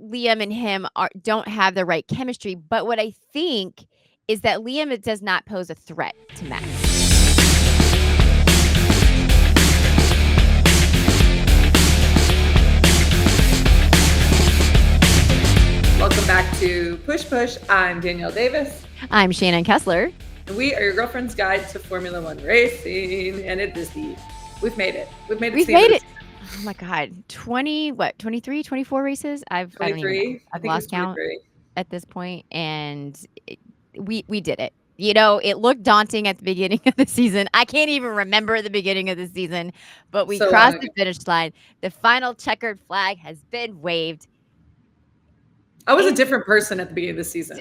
Liam and him don't have the right chemistry, but what I think is that Liam does not pose a threat to Max. Welcome back to Push Push. I'm Danielle Davis. I'm Shannon Kessler. And we are your girlfriend's guide to Formula One racing. And we've made it. We've made it. Oh my God. 23, 24 races? I don't even know. I've lost count at this point, and we did it. You know, it looked daunting at the beginning of the season. I can't even remember the beginning of the season, but we crossed the finish line. The final checkered flag has been waved. I was a different person at the beginning of the season.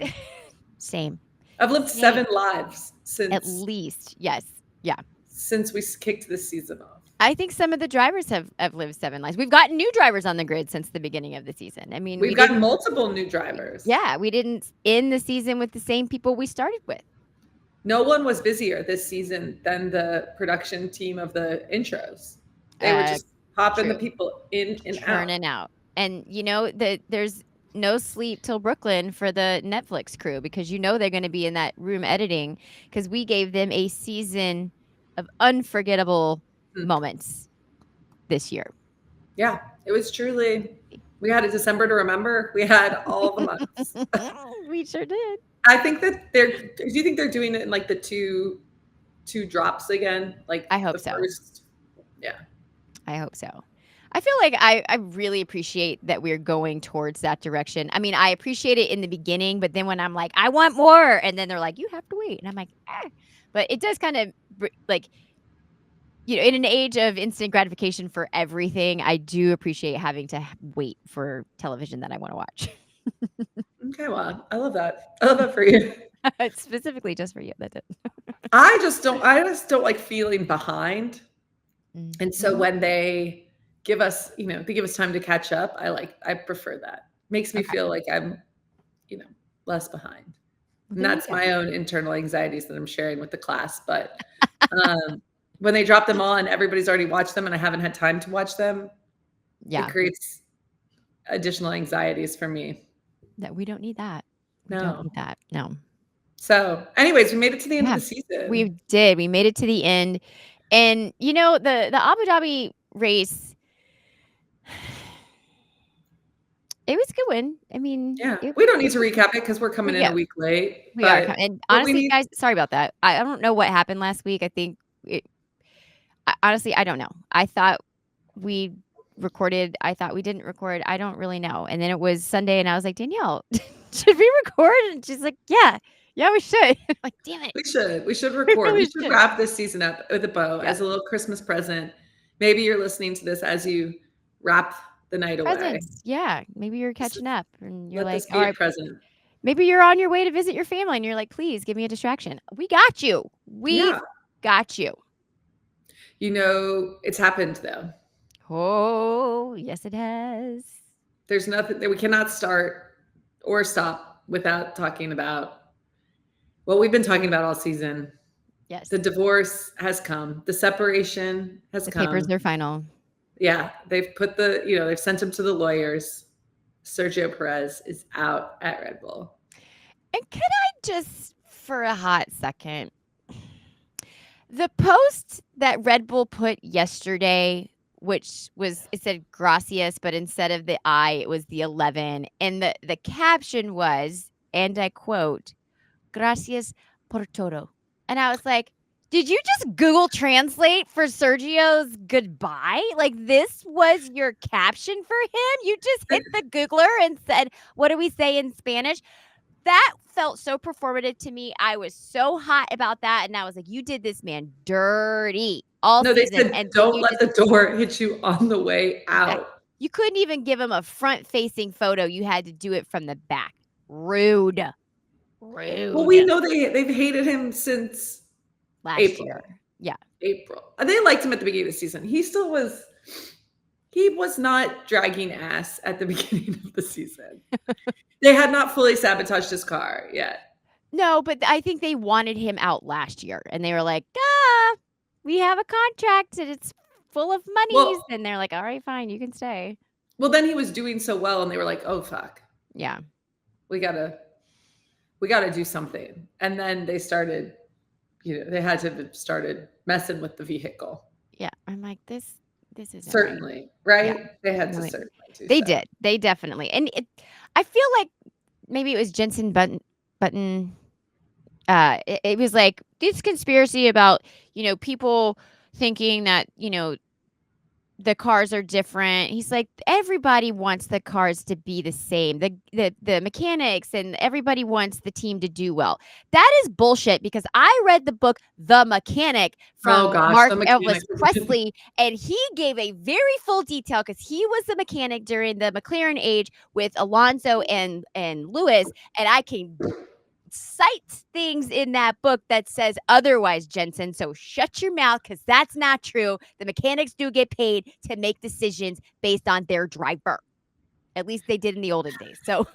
Same. I've lived 7 lives since. At least, yes. Yeah. Since we kicked this season off. I think some of the drivers have lived 7 lives. We've gotten new drivers on the grid since the beginning of the season. I mean, we've gotten multiple new drivers. Yeah, we didn't end the season with the same people we started with. No one was busier this season than the production team of the intros. They were just popping the people in and turning out. And, you know, there's no sleep till Brooklyn for the Netflix crew, because you know they're going to be in that room editing, because we gave them a season of unforgettable moments this year. Yeah, it was truly. We had a December to remember. We had all the months. We sure did. I think that do you think they're doing it in like the two drops again? Like, I hope so. Yeah, I hope so. I feel like I really appreciate that we're going towards that direction. I mean, I appreciate it in the beginning, but then when I'm like, I want more, and then they're like, you have to wait, and I'm like, eh. But it does kind of like, you know, in an age of instant gratification for everything, I do appreciate having to wait for television that I want to watch. Okay, well, I love that. I love that for you. Specifically just for you. That's it. I just don't like feeling behind. Mm-hmm. And so when they give us time to catch up, I prefer that. Makes me feel like I'm, less behind. And that's my own internal anxieties that I'm sharing with the class. But when they drop them on, everybody's already watched them and I haven't had time to watch them. Yeah. It creates additional anxieties for me. That we don't need that. No. We don't need that. No. So anyways, we made it to the end of the season. We did. We made it to the end. And, you know, the Abu Dhabi race, it was a good win. I mean, yeah, we don't need to recap it because we're coming in a week late. We are. And honestly, guys, sorry about that. I don't know what happened last week. I think honestly, I don't know. I thought we recorded. I thought we didn't record. I don't really know. And then it was Sunday and I was like, Danielle, should we record? And she's like, yeah, we should. I'm like, damn it. We should record. We should wrap this season up with a bow as a little Christmas present. Maybe you're listening to this as you wrap the night away. Yeah. Maybe you're catching up and you're like, all right, present. Maybe you're on your way to visit your family and you're like, please give me a distraction. We got you. We got you. You know, it's happened though. Oh, yes, it has. There's nothing that we cannot start or stop without talking about what we've been talking about all season. Yes. The divorce has come. The separation has come. The papers are final. Yeah. They've put they've sent him to the lawyers. Sergio Perez is out at Red Bull. And could I just, for a hot second, the post that Red Bull put yesterday, which was, it said gracias, but instead of the I, it was the 11. And the caption was, and I quote, gracias por todo. And I was like, did you just Google Translate for Sergio's goodbye? Like, this was your caption for him? You just hit the Googler and said, what do we say in Spanish? That felt so performative to me. I was so hot about that. And I was like, you did this man dirty all season. No, they said, and don't let the door hit you on the way out. You couldn't even give him a front-facing photo. You had to do it from the back. Rude. Well, we know they've hated him since last year. Yeah. April. They liked him at the beginning of the season. He was not dragging ass at the beginning of the season. They had not fully sabotaged his car yet. No, but I think they wanted him out last year. And they were like, we have a contract and it's full of monies. And they're like, all right, fine, you can stay. Well, then he was doing so well, and they were like, "Oh fuck, Yeah. we gotta do something." And then they started, they had to have started messing with the vehicle. Yeah. I'm like, this isn't Certainly, right. Yeah. right? They had No, to certainly do they so. did. They definitely. And I feel like maybe it was Jensen Button. It was like this conspiracy about, people thinking that, the cars are different. He's like, everybody wants the cars to be the same. The mechanics and everybody wants the team to do well. That is bullshit because I read the book The Mechanic Oh from gosh, Mark the Elvis mechanic. Presley, and he gave a very full detail because he was the mechanic during the McLaren age with Alonso and Lewis, and I can cite things in that book that says otherwise, Jensen. So shut your mouth because that's not true. The mechanics do get paid to make decisions based on their driver. At least they did in the olden days. So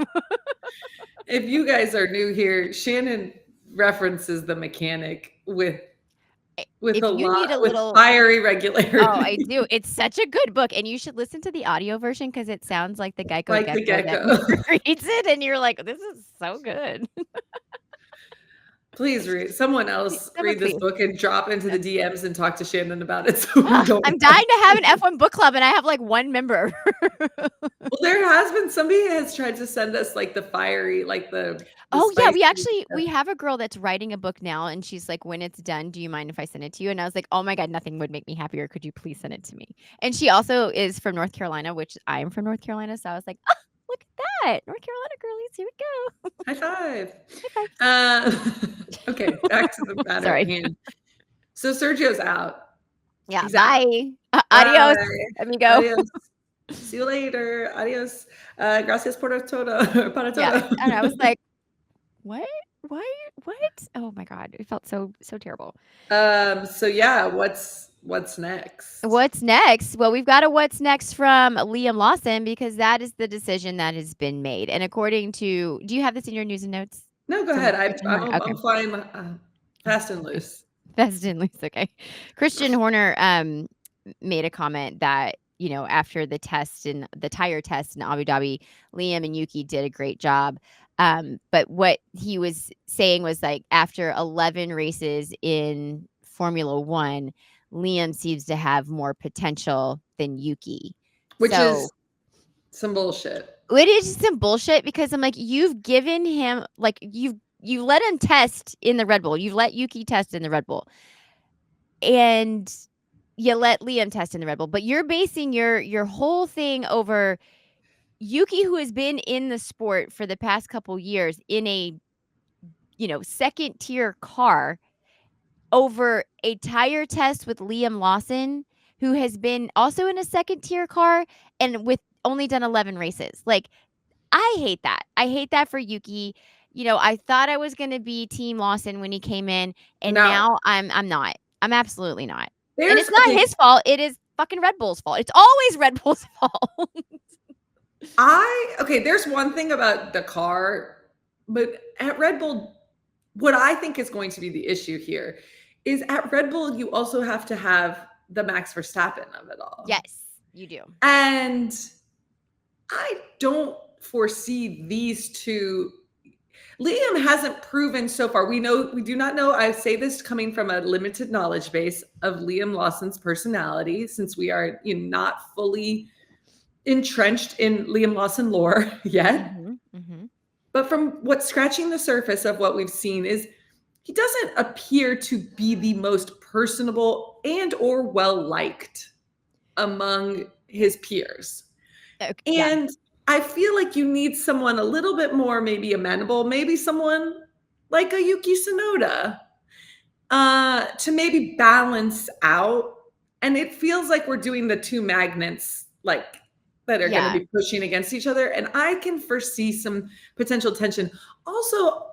If you guys are new here, Shannon references the mechanic with if you need a with little, fiery oh, regularity. I do. It's such a good book, and you should listen to the audio version because it sounds like the Geico Like the Gecko that gecko. reads it, and you're like, "This is so good." Please read. Someone else Someone read this please. book and drop into the DMs and talk to Shannon about it so we don't. I'm dying to have an F1 book club, and I have like one member. Well, there has been somebody has tried to send us like the fiery, like the Oh, yeah, spicy stuff. we have a girl that's writing a book now, and she's like, "When it's done, do you mind if I send it to you?" And I was like, "Oh my god, nothing would make me happier. Could you please send it to me?" And she also is from North Carolina, which I am from North Carolina, so I was like, "Oh, look at that. North Carolina girlies, here we go." High five. High five. Okay, back to the matter at Sorry. hand. So Sergio's out. Yeah, He's out. bye. Adios, Bye. amigo. Adios. See you later. Adios. Gracias por todo. Para Yeah, todo. and I was like, "What? Why? What?" Oh my god, it felt so terrible. So yeah, what's next? What's next? Well, we've got a what's next from Liam Lawson because that is the decision that has been made. And according to, do you have this in your news and notes? No, go From ahead. Christian Horner? Okay. I'm flying fast and loose. Fast and loose. Okay. Christian Horner made a comment that, after the test and the tire test in Abu Dhabi, Liam and Yuki did a great job. But what he was saying was like after 11 races in Formula One, Liam seems to have more potential than Yuki. Which So is some bullshit. it is some bullshit because I'm like, you've given him like you let him test in the Red Bull. You've let Yuki test in the Red Bull. And you let Liam test in the Red Bull. But you're basing your whole thing over Yuki, who has been in the sport for the past couple years in a second tier car, over a tire test with Liam Lawson, who has been also in a second tier car and with only done 11 races. Like, I hate that. I hate that for Yuki. I thought I was going to be Team Lawson when he came in, and now I'm not. I'm absolutely not. And it's not his fault. It is fucking Red Bull's fault. It's always Red Bull's fault. There's one thing about the car, but at Red Bull, what I think is going to be the issue here is at Red Bull, you also have to have the Max Verstappen of it all. Yes, you do. And I don't foresee these two. Liam hasn't proven so far. We do not know. I say this coming from a limited knowledge base of Liam Lawson's personality, since we are not fully entrenched in Liam Lawson lore yet. Mm-hmm, mm-hmm. But from what's scratching the surface of what we've seen is he doesn't appear to be the most personable and or well-liked among his peers. Okay, and I feel like you need someone a little bit more maybe amenable, maybe someone like a Yuki Tsunoda to maybe balance out. And it feels like we're doing the two magnets like that are going to be pushing against each other. And I can foresee some potential tension. Also,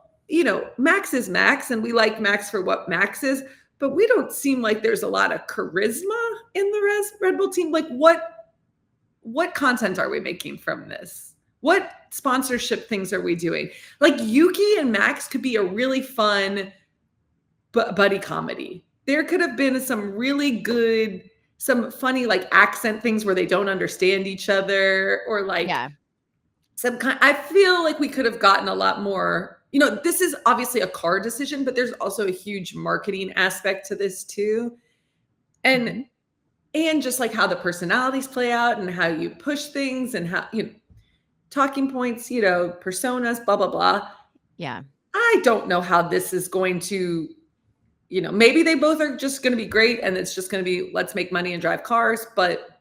Max is Max, and we like Max for what Max is, but we don't seem like there's a lot of charisma in the Red Bull team. Like what content are we making from this? What sponsorship things are we doing? Like Yuki and Max could be a really fun buddy comedy. There could have been some really good some funny like accent things where they don't understand each other, or like some kind. I feel like we could have gotten a lot more. This is obviously a car decision, but there's also a huge marketing aspect to this too. And just like how the personalities play out and how you push things and how, talking points, personas, blah, blah, blah. Yeah. I don't know how this is going to, maybe they both are just going to be great and it's just going to be, let's make money and drive cars. But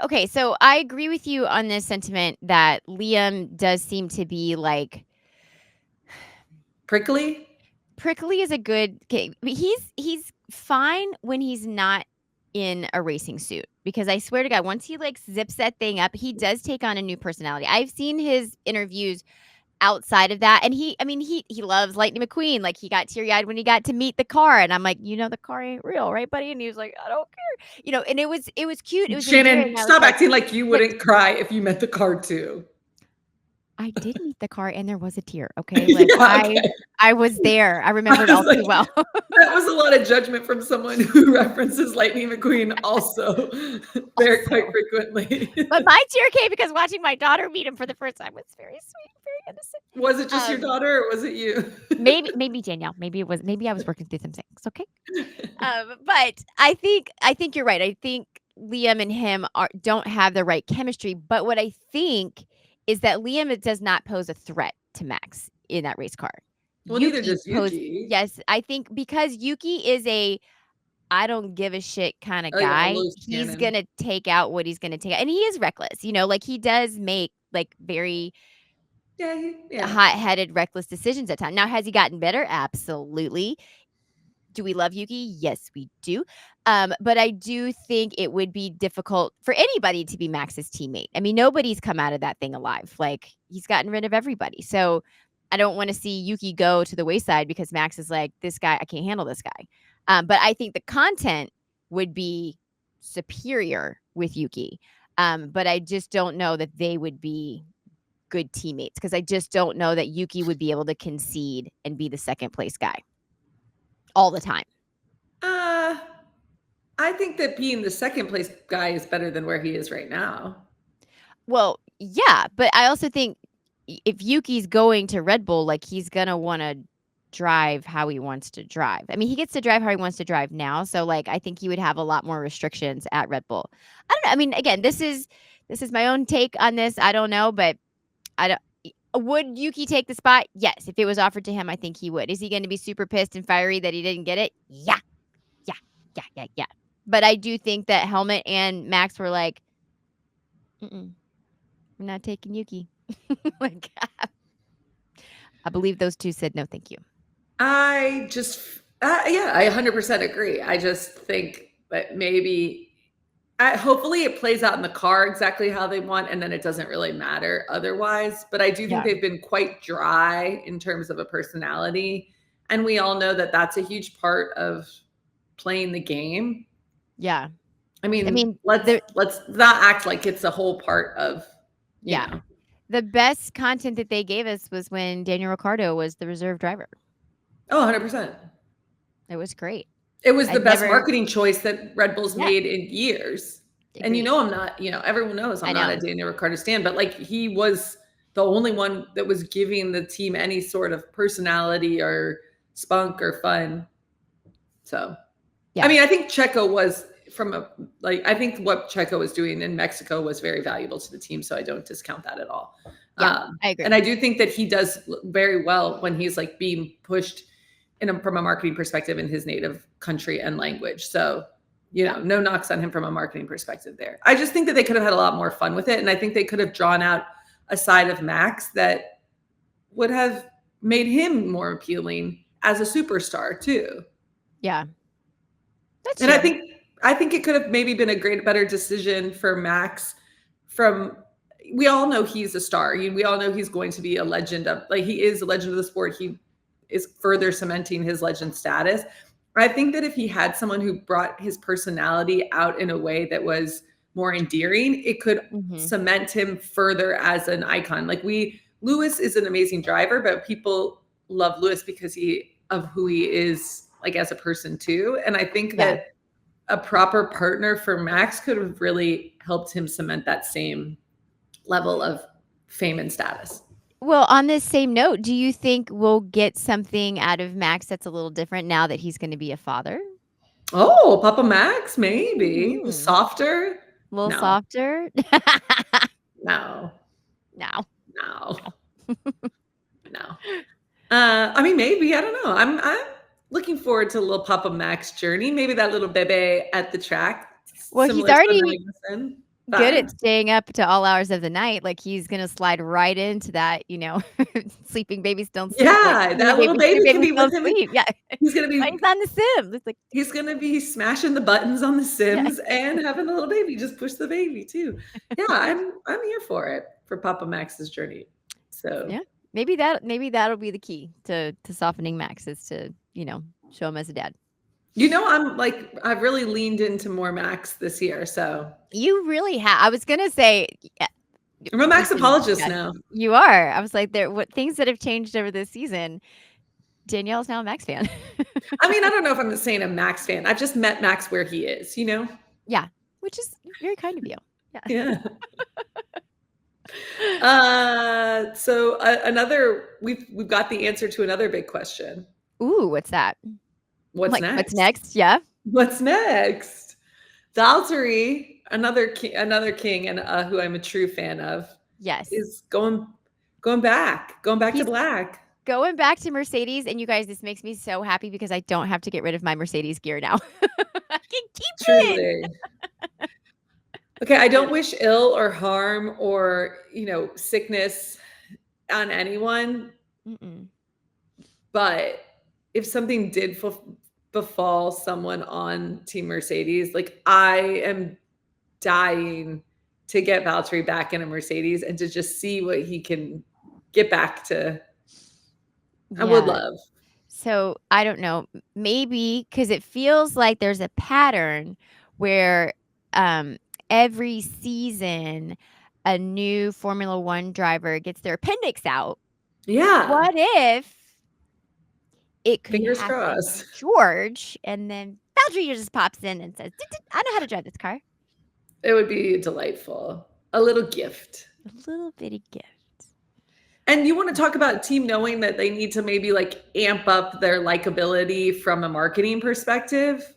okay. So I agree with you on this sentiment that Liam does seem to be like prickly. Prickly is a good. He's fine when he's not in a racing suit, because I swear to God, once he like zips that thing up, he does take on a new personality. I've seen his interviews outside of that, and he loves Lightning McQueen. Like, he got teary-eyed when he got to meet the car, and I'm like, the car ain't real, right, buddy? And he was like, I don't care, and it was cute. It was Shannon, endearing. stop acting like you wouldn't cry if you met the car too. I did meet the car and there was a tear. Okay. Like, I was there. I remember it all too well. That was a lot of judgment from someone who references Lightning McQueen also quite frequently. But my tear came because watching my daughter meet him for the first time was very sweet, very innocent. Was it just your daughter or was it you? Maybe Danielle. Maybe I was working through some things. Okay. But I think you're right. I think Liam and him don't have the right chemistry. But what I think is that Liam does not pose a threat to Max in that race car. Well, neither does Yuki. Yes, I think because Yuki is a I don't give a shit kind of guy. He's going to take out what he's going to take out. And he is reckless, like he does make like very hot-headed, reckless decisions at times. Now, has he gotten better? Absolutely. Do we love Yuki? Yes, we do. But I do think it would be difficult for anybody to be Max's teammate. I mean, nobody's come out of that thing alive. Like, he's gotten rid of everybody. So I don't want to see Yuki go to the wayside because Max is like, this guy, I can't handle this guy. But I think the content would be superior with Yuki. But I just don't know that they would be good teammates, because I just don't know that Yuki would be able to concede and be the second place guy all the time. I think that being the second place guy is better than where he is right now. Well, yeah, but I also think if Yuki's going to Red Bull, like, he's gonna want to drive how he wants to drive. I mean, he gets to drive how he wants to drive now, so like I think he would have a lot more restrictions at Red Bull. I don't know. I mean, again, this is my own take on this. I don't know, but would Yuki take the spot? Yes. If it was offered to him, I think he would. Is he going to be super pissed and fiery that he didn't get it? Yeah. But I do think that Helmut and Max were like, we're not taking Yuki. Like, I believe those two said no, thank you. I just, I 100% agree. I just think that maybe, hopefully it plays out in the car exactly how they want, and then it doesn't really matter otherwise. But I do think they've been quite dry in terms of a personality. And we all know that that's a huge part of playing the game. Yeah. I mean, let's not act like it's a whole part of, you know. The best content that they gave us was when Daniel Ricciardo was the reserve driver. Oh, 100%. It was great. It was the best marketing choice that Red Bull's made in years. Agreed. And I'm not, everyone knows I'm not a Daniel Ricciardo stan, but like, he was the only one that was giving the team any sort of personality or spunk or fun. So, I mean, I think Checo was I think what Checo was doing in Mexico was very valuable to the team. So I don't discount that at all. Yeah, I agree. And I do think that he does very well when he's like being pushed from a marketing perspective in his native country and language. So, no knocks on him from a marketing perspective there. I just think that they could have had a lot more fun with it. And I think they could have drawn out a side of Max that would have made him more appealing as a superstar too. Yeah. And I think it could have maybe been a better decision for Max. We all know he's a star. We all know he's going to be a legend he is a legend of the sport. He is further cementing his legend status. I think that if he had someone who brought his personality out in a way that was more endearing, it could cement him further as an icon. Lewis is an amazing driver, but people love Lewis because of who he is, like, as a person too. And I think that a proper partner for Max could have really helped him cement that same level of fame and status. Well, on this same note, do you think we'll get something out of Max that's a little different now that he's going to be a father? Oh, Papa Max, maybe softer. A little No, softer? no, No. no, no. I mean, maybe, I don't know. I'm looking forward to a little Papa Max journey. Maybe that little bebe at the track. Well, he's Similar to already Magnussen good at vibe. staying up to all hours of the night. Like, he's gonna slide right into that, sleeping babies don't sleep. Like, Yeah, that little sleeping baby can babies be with don't him. sleep. Yeah. He's gonna He's be on The Sims. It's like, he's gonna be smashing the buttons on the yeah. Sims and having a little baby. Just push the baby too. Yeah, I'm here for it for Papa Max's journey. So Yeah. Maybe that'll be the key to softening Max is to, show him as a dad. I've really leaned into more Max this year. So You really have. I was gonna say, yeah, I'm a Max listen, apologist yeah, now. you are. I was like, what things that have changed over this season. Danielle's now a Max fan. I mean, I don't know if I'm saying a Max fan. I've just met Max where he is, Yeah, which is very kind of you. Yeah. So we've got the answer to another big question. Ooh, what's that? What's next? What's next? Yeah. What's next? Valtteri, another king, and who I'm a true fan of. Yes. Is going back to black. Going back to Mercedes, and you guys, this makes me so happy because I don't have to get rid of my Mercedes gear now. I can keep it. Okay, I don't wish ill or harm or sickness on anyone. Mm-mm. But if something did befall someone on Team Mercedes, like I am dying to get Valtteri back in a Mercedes and to just see what he can get back to. I would love. So I don't know, maybe because it feels like there's a pattern where every season a new Formula One driver gets their appendix out. Yeah. What if it could Fingers happen crossed. George, and then Valtteri just pops in and says, I know how to drive this car. It would be delightful. A little gift. A little bitty gift. And you want to talk about a team knowing that they need to maybe amp up their likability from a marketing perspective?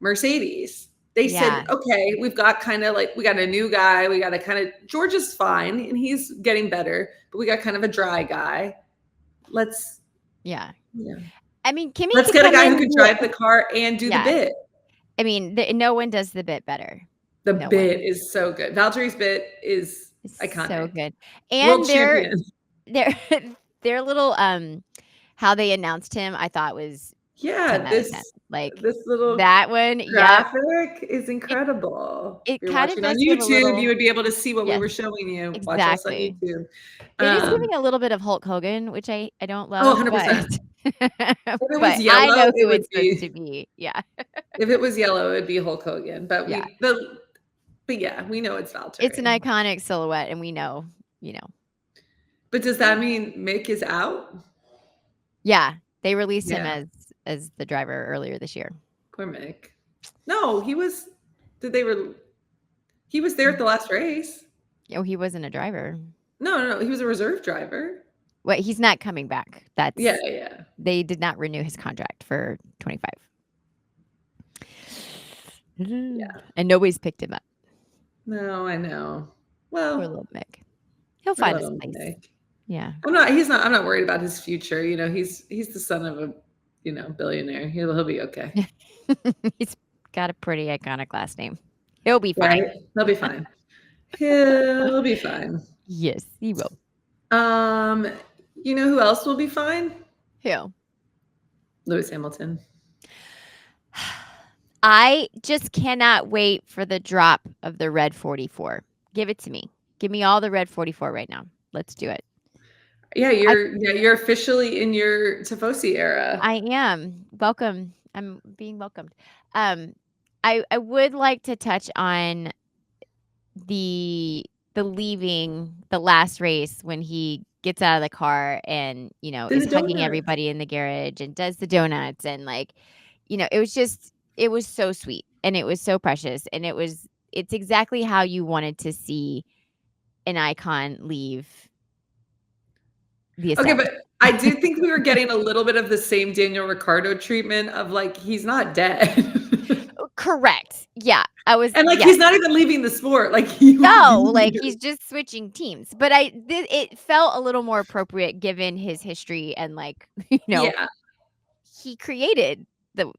Mercedes. They said, okay, we've got we got a new guy. We got George is fine and he's getting better, but we got kind of a dry guy. Yeah. I mean, Kimmy, let's get a guy who can drive the car and do the bit. I mean, no one does the bit better. The bit is so good. Valtteri's bit is iconic. So good. And their little how they announced him, I thought was this little that one graphic is incredible. It if kind you're of watching on YouTube, you would be able to see what we were showing you. Exactly. Watch us on YouTube. It is giving a little bit of Hulk Hogan, which I don't love. 100%. But it was yellow, I know who it's supposed to be. Yeah. If it was yellow, it'd be Hulk Hogan. But we know it's Valtteri. It's an iconic silhouette, and we know. But does that mean Mick is out? Yeah, they released him as the driver earlier this year. Poor Mick. No, he was. He was there at the last race. Oh, he wasn't a driver. No, he was a reserve driver. Well, he's not coming back. That's yeah. They did not renew his contract for 25. Yeah, and nobody's picked him up. No, I know. Well, poor little Mick. He'll find his place. Mick. Yeah. I'm not worried about his future. He's the son of a billionaire. He'll be okay. He's got a pretty iconic last name. He'll be fine. Right? He'll be fine. He'll be fine. Yes, he will. You know who else will be fine? Who? Lewis Hamilton. I just cannot wait for the drop of the red 44. Give it to me. Give me all the red 44 right now. Let's do it. Yeah, you're officially in your Tifosi era. I am. Welcome. I'm being welcomed. I would like to touch on the leaving the last race when he gets out of the car and is hugging everybody in the garage and does the donuts and it was just it was so sweet and it was so precious and it's exactly how you wanted to see an icon leave the Okay, establishment. but I do think we were getting a little bit of the same Daniel Ricciardo treatment of like he's not dead. Correct. Yeah. I was And like yes. he's not even leaving the sport. Like he would No, be like here. he's just switching teams. But it felt a little more appropriate given his history and like, Yeah. he created the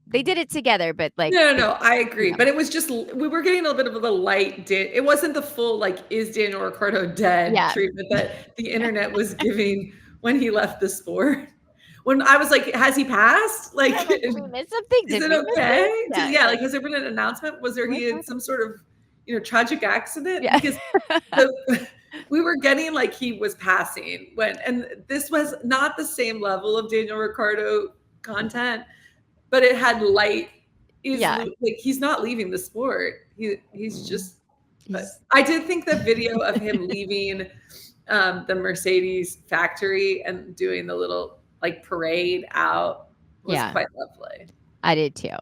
they did it together, but like No, I agree. But it was just we were getting a little bit of the light. It wasn't the full like is Daniel Ricciardo dead yeah. treatment that the internet was giving when he left the sport. When I was like, has he passed? Like, Yeah, like, did we miss something? is Did it we miss okay? it? Yeah. Yeah, Like, like has there been an announcement? Was there what he in happened? some sort of tragic accident? Yeah. Because we were getting like he was passing and this was not the same level of Daniel Ricciardo content, but it had light. Yeah. Like he's not leaving the sport. He's just. But He's I did think the video of him leaving the Mercedes factory and doing the little like parade out was yeah. quite lovely. I did too.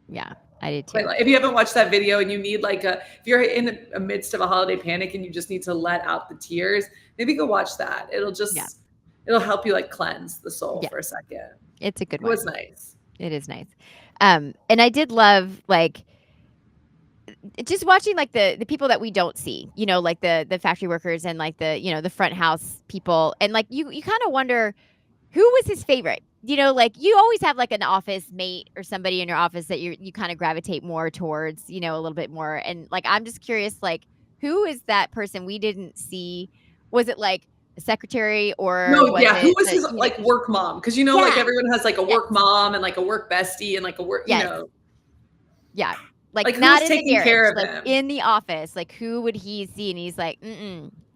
Yeah. I did too. If you haven't watched that video and you need like if you're in the midst of a holiday panic and you just need to let out the tears, maybe go watch that. It'll help you like cleanse the soul for a second. It's a good It one. was nice. It is nice. And I did love like just watching like the people that we don't see, like the factory workers and like the, the front house people. And like you kind of wonder who was his favorite. Like you always have like an office mate or somebody in your office that you kind of gravitate more towards, a little bit more. And like I'm just curious, like who is that person we didn't see? Was it like a secretary or No, yeah. Who was the, his like work mom? Because like everyone has like a work yes. mom and like a work bestie and like a work, yes. Yeah. Like who's not in taking the care garage, of like him? in the office. Like who would he see? And he's like,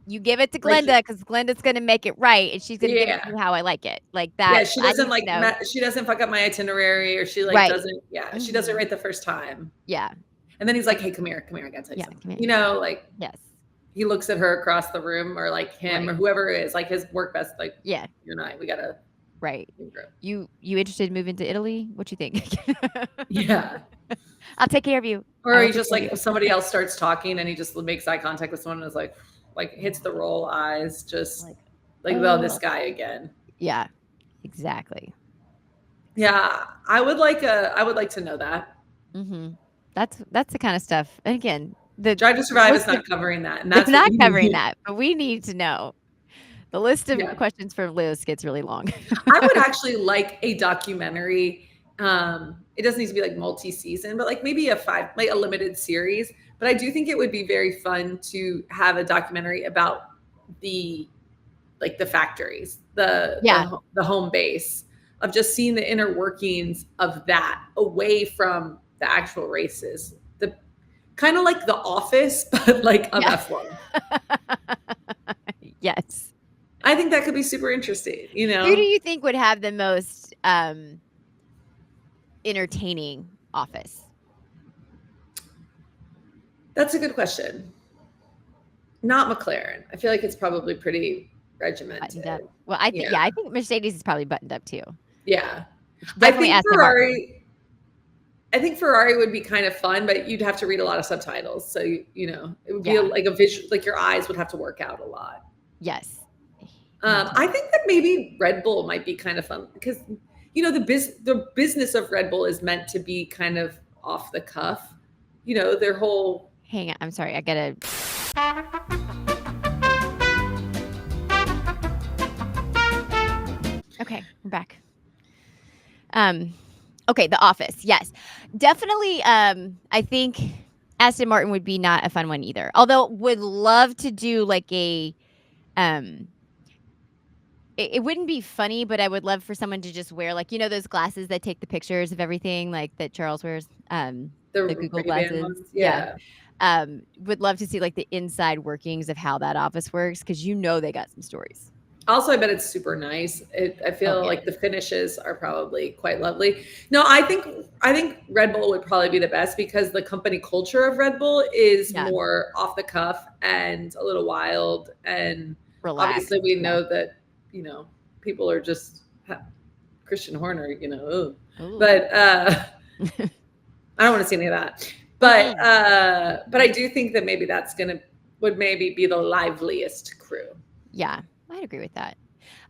you give it to Glenda because Glenda's gonna make it right, and she's gonna give it to you how I like it. Like that. Yeah, she doesn't like she doesn't fuck up my itinerary, or she like doesn't. Yeah, she does it right the first time. Yeah. And then he's like, "Hey, come here, I gotta tell you something." Like yes. He looks at her across the room, or like him, or whoever it is, like his work best. Like, yeah, you're not. We gotta. Right. You interested in moving to Italy? What you think? Yeah. I'll take care of you. Or he just like if somebody else starts talking and he just makes eye contact with someone and is like hits the roll eyes, just like oh, this guy again. Yeah, exactly. Yeah, I would like to know that. Mm-hmm. That's the kind of stuff. And again, the Drive to Survive is not covering that, and that's not covering that. But we need to know. The list of questions for Lewis gets really long. I would actually like a documentary. It doesn't need to be like multi-season, but like maybe a limited series. But I do think it would be very fun to have a documentary about the factories, the home base, of just seeing the inner workings of that of the actual races. The kind of like The Office, but like of F1. Yes. I think that could be super interesting. Who do you think would have the most entertaining office? That's a good question. Not McLaren. I feel like it's probably pretty regimented. Well, I think I think Mercedes is probably buttoned up too. Yeah. Definitely I think Ferrari would be kind of fun, but you'd have to read a lot of subtitles. So it would be like a visual, like your eyes would have to work out a lot. Yes. I think that maybe Red Bull might be kind of fun because the business of Red Bull is meant to be kind of off the cuff. Their whole. Hang on, I'm sorry. I gotta. Okay, we're back. Okay, The Office. Yes, definitely. I think Aston Martin would be not a fun one either. Although would love to do like a. It wouldn't be funny, but I would love for someone to just wear like those glasses that take the pictures of everything, like that Charles wears. The Google glasses. Yeah. Would love to see like the inside workings of how that office works because they got some stories. Also, I bet it's super nice. I feel like the finishes are probably quite lovely. No, I think Red Bull would probably be the best because the company culture of Red Bull is more off the cuff and a little wild. And relaxed. Obviously we know that, people are just Christian Horner, but I don't want to see any of that. But I do think that maybe would maybe be the liveliest crew. Yeah, I'd agree with that.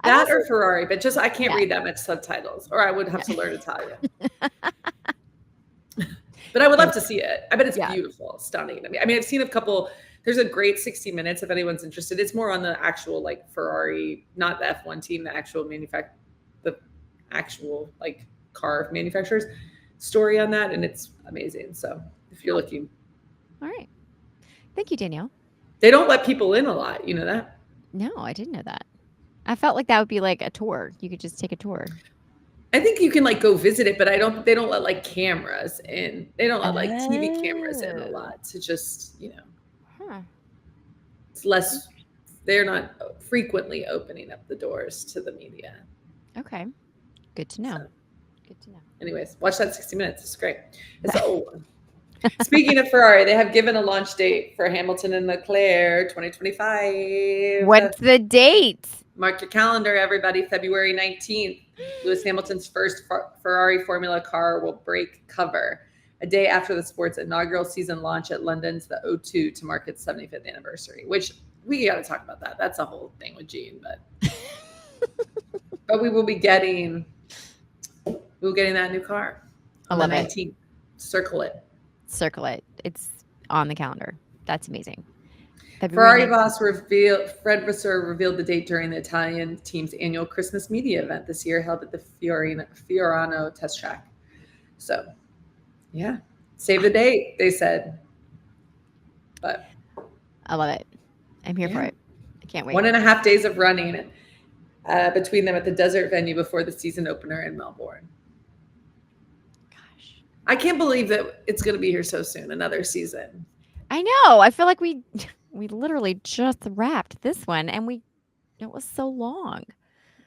That or Ferrari, but just I can't Yeah. read that much subtitles, or I would have to learn Italian. But I would love to see it. I bet it's beautiful, stunning. I mean, I've seen a couple. There's a great 60 Minutes if anyone's interested. It's more on the actual like Ferrari, not the F1 team, the actual like car manufacturers story on that, and it's amazing. So if you're looking, all right. Thank you, Danielle. They don't let people in a lot. You know that? No, I didn't know that. I felt like that would be like a tour. You could just take a tour. I think you can like go visit it, but they don't let like cameras in. They don't let like TV cameras in a lot to just, it's less, they're not frequently opening up the doors to the media. Okay. Good to know. So, good to know. Anyways, watch that 60 Minutes. It's great. It's the old one. Speaking of Ferrari, they have given a launch date for Hamilton and Leclerc 2025. What's the date? Mark your calendar, everybody. February 19th. Lewis Hamilton's first Ferrari Formula car will break cover a day after the sport's inaugural season launch at London's the O2 to mark its 75th anniversary, which we got to talk about that. That's a whole thing with Gene, but we will be getting that new car on the 19th. Circle it. It's on the calendar. That's amazing. Ferrari boss Fred Vasseur revealed the date during the Italian team's annual Christmas media event this year held at the Fiorano test track. So, yeah, save the date, they said. But I love it. I'm here for it. I can't wait. 1.5 days of running between them at the desert venue before the season opener in Melbourne. Gosh, I can't believe that it's going to be here so soon. Another season. I know. I feel like we literally just wrapped this one, and it was so long.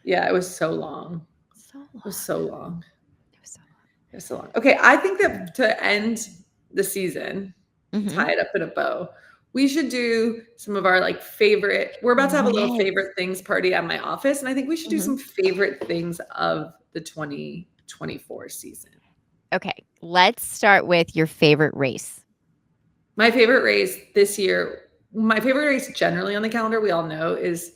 Yeah, it was so long. It was so long. Okay, I think that to end the season, tie it up in a bow, we should do some of our like favorite. We're about to have a little favorite things party at my office, and I think we should do some favorite things of the 2024 season. Okay, let's start with your favorite race. My favorite race this year, my favorite race generally on the calendar, we all know, is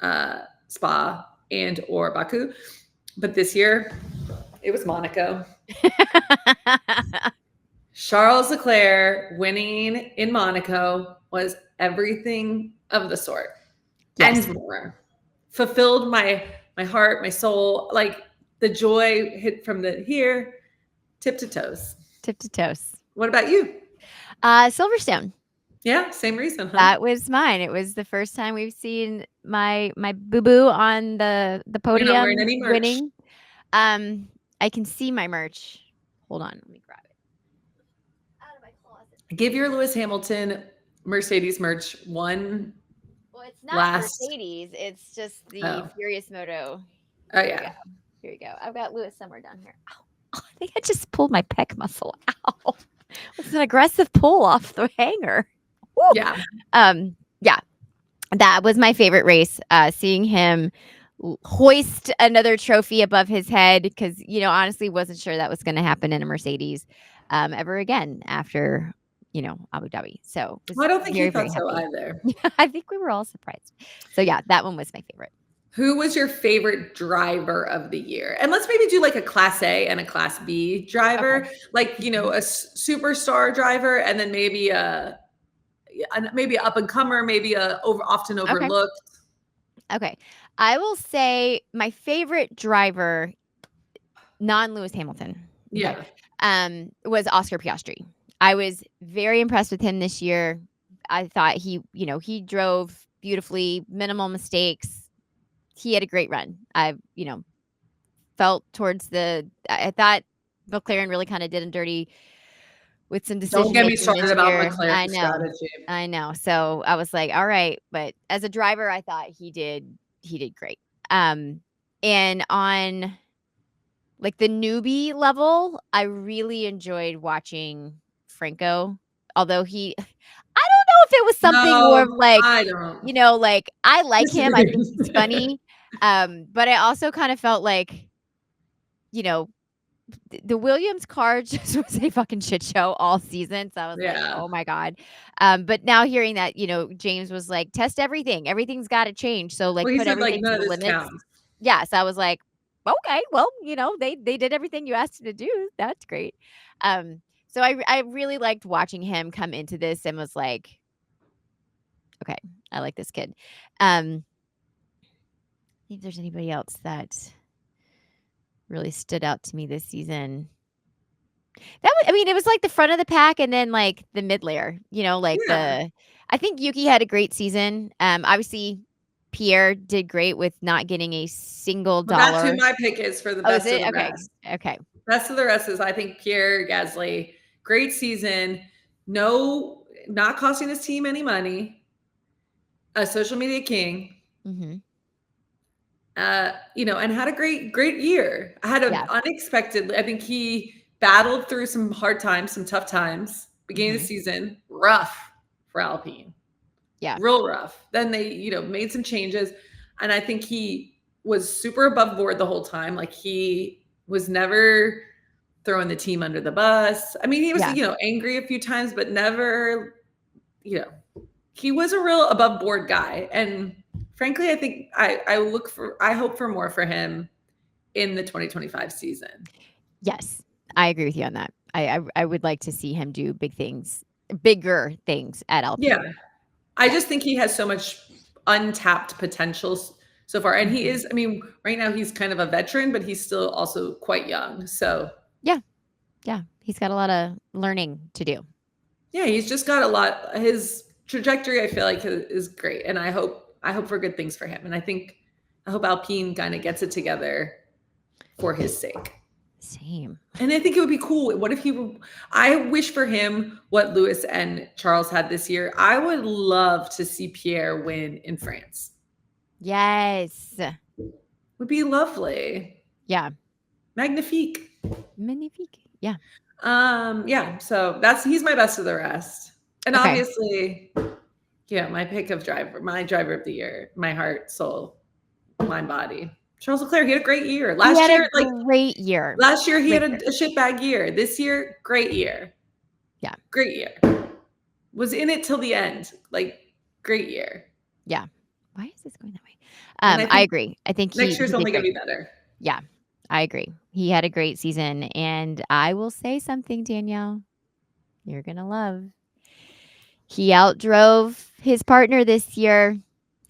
Spa and or Baku. But this year, it was Monaco. Charles Leclerc winning in Monaco was everything of the sort. And more. Fulfilled my heart, my soul. Like the joy hit from here, tip to toes. Tip to toes. What about you? Silverstone. Yeah, same reason. Huh? That was mine. It was the first time we've seen my boo-boo on the podium winning. I can see my merch. Hold on, let me grab it out of my closet. Give your Lewis Hamilton Mercedes merch one. Well, it's not Mercedes. It's just the Furious Moto. Oh yeah. Here you go. I've got Lewis somewhere down here. Ow. I think I just pulled my pec muscle. Ow. It's an aggressive pull off the hanger. Woo. Yeah. Yeah. That was my favorite race. Seeing him hoist another trophy above his head, because honestly wasn't sure that was going to happen in a Mercedes ever again after Abu Dhabi. So I don't think he thought so either. I think we were all surprised. So yeah, that one was my favorite. Who was your favorite driver of the year? And let's maybe do like a Class A and a Class B driver, like, a superstar driver, and then maybe maybe up and comer, maybe often overlooked. Okay. I will say my favorite driver, non-Lewis Hamilton. Yeah. Was Oscar Piastri. I was very impressed with him this year. I thought he drove beautifully, minimal mistakes. He had a great run. I thought McLaren really kind of did him dirty with some decisions. Don't get me started about McLaren strategy. I know. So I was like, all right. But as a driver, I thought he did great. And on like the newbie level, I really enjoyed watching Franco. Although I don't know if it was something more of like, like I like him. I think he's funny. But I also kind of felt like, the Williams car just was a fucking shit show all season. So I was like, Yeah. oh my God. But now hearing that, James was like, test everything. Everything's got to change. So like Well, he put said, like, everything none to of the this limits. counts. Yeah. So I was like, okay, well, they did everything you asked them to do. That's great. So I really liked watching him come into this and was like, okay, I like this kid. See if there's anybody else that really stood out to me this season. It was like the front of the pack and then like the mid layer, Yeah. I think Yuki had a great season. Obviously Pierre did great with not getting a single Well, that's who dollar. my pick is for the Oh, is best of it? the Okay. rest. Okay. Best of the rest is, I think, Pierre Gasly. Great season. No, not costing his team any money. A social media king. Mm-hmm. And had a great year. I had an Yeah. unexpected. I think he battled through some hard times, some tough times. Beginning of Mm-hmm. the season, rough for Alpine. Yeah. Real rough. Then they, made some changes. And I think he was super above board the whole time. Like, he was never throwing the team under the bus. I mean, he was, Yeah. angry a few times, but never, he was a real above board guy. And frankly, I think I hope for more for him in the 2025 season. Yes. I agree with you on that. I would like to see him do bigger things at Alpine. Yeah. I just think he has so much untapped potential so far. And he is, right now he's kind of a veteran, but he's still also quite young. So Yeah. Yeah. He's got a lot of learning to do. yeah, he's just got a lot. His trajectory, I feel like, is great. And I hope for good things for him. And I hope Alpine kind of gets it together for his sake. Same. And I think it would be cool. What if I wish for him what Lewis and Charles had this year. I would love to see Pierre win in France. Yes. Would be lovely. Yeah. Magnifique. Yeah. Yeah. So he's my best of the rest. And Okay. obviously, my pick of my driver of the year, my heart, soul, mind, body. Charles Leclerc, he had a great year. Last year he had a shitbag year. This year, great year. Yeah. Great year. Was in it till the end. Like, great year. Yeah. Why is this going that way? I agree. I think next year's only going to be better. Yeah, I agree. He had a great season. And I will say something, Danielle, you're going to love. He outdrove his partner this year,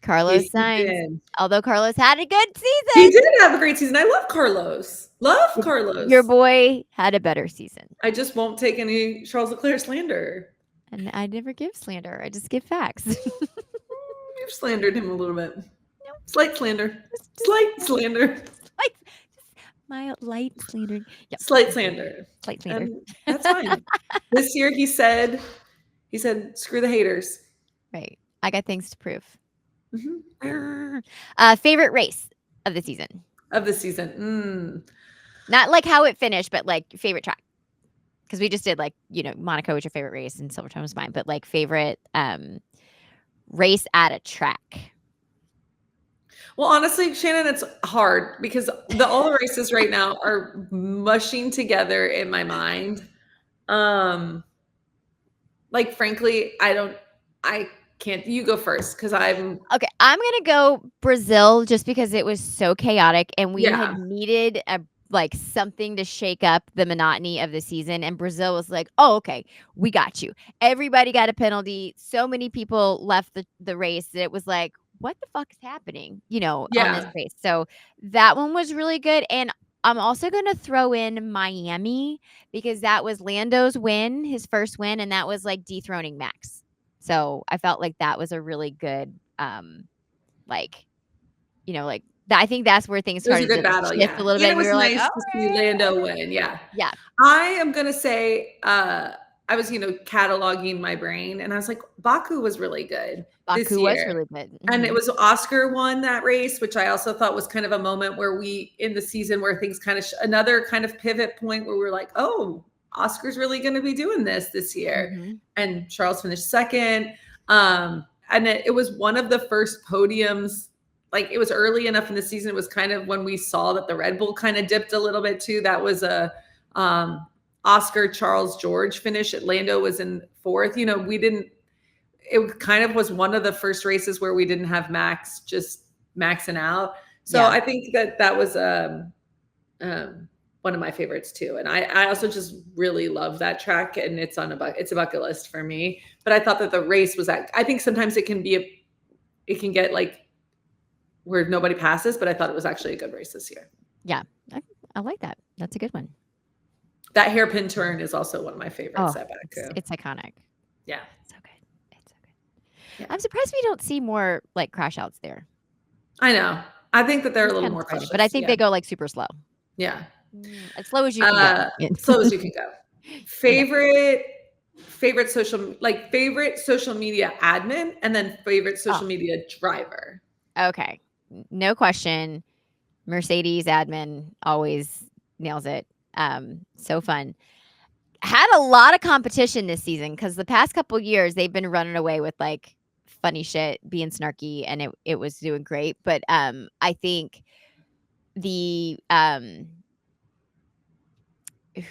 Carlos Sainz. Although Carlos had a good season. He did have a great season. I love Carlos. Carlos. Your boy had a better season. I just won't take any Charles Leclerc slander. And I never give slander. I just give facts. You've slandered him a little bit. No. Slight slander. Slight slander. Mild, light slander. Yep. Slight slander. That's fine. This year he said, screw the haters. Right. I got things to prove. Mm-hmm. Favorite race of the season? Not like how it finished, but like favorite track. Because we just did like, Monaco was your favorite race and Silverstone was mine. But like favorite race at a track. Well, honestly, Shannon, it's hard because all the races right now are mushing together in my mind. Like, frankly, I can't. You go first because I'm okay. I'm gonna go Brazil just because it was so chaotic and we had needed something to shake up the monotony of the season. And Brazil was like, "Oh, okay, we got you." Everybody got a penalty. So many people left the race that it was like, what the fuck is happening? On this race. So that one was really good. And I'm also going to throw in Miami because that was Lando's win, his first win, and that was like dethroning Max. So I felt like that was a really good, I think that's where things started to battle, shift a little bit. It was nice to see Lando win. Yeah. Yeah. I am going to say, I was, cataloging my brain and I was like, Baku was really good. Baku was really good. Mm-hmm. And it was Oscar won that race, which I also thought was kind of a moment where in the season where things kind of, another kind of pivot point where we're like, oh, Oscar's really going to be doing this year. Mm-hmm. And Charles finished second. And it was one of the first podiums. Like, it was early enough in the season. It was kind of when we saw that the Red Bull kind of dipped a little bit too. That was a Oscar, Charles, George finish. Lando was in 4th. It kind of was one of the first races where we didn't have Max just maxing out. So Yeah. I think that was one of my favorites too. And I also just really love that track, and it's a bucket list for me. But I thought that the race was I think sometimes it can get like where nobody passes, but I thought it was actually a good race this year. Yeah. I like that. That's a good one. That hairpin turn is also one of my favorites Oh, at Baku. it's iconic. Yeah. It's so good. It's so good. Yeah. I'm surprised we don't see more like crash outs there. I know. I think that they're a It's little kind of more surprising, cautious. but I think they go like super slow. Yeah. As slow as you can go. Slow as you can go. Favorite social media admin, and then favorite social media driver. Okay. No question. Mercedes admin always nails it. So fun. Had a lot of competition this season because the past couple years they've been running away with like funny shit, being snarky, and it was doing great. But I think the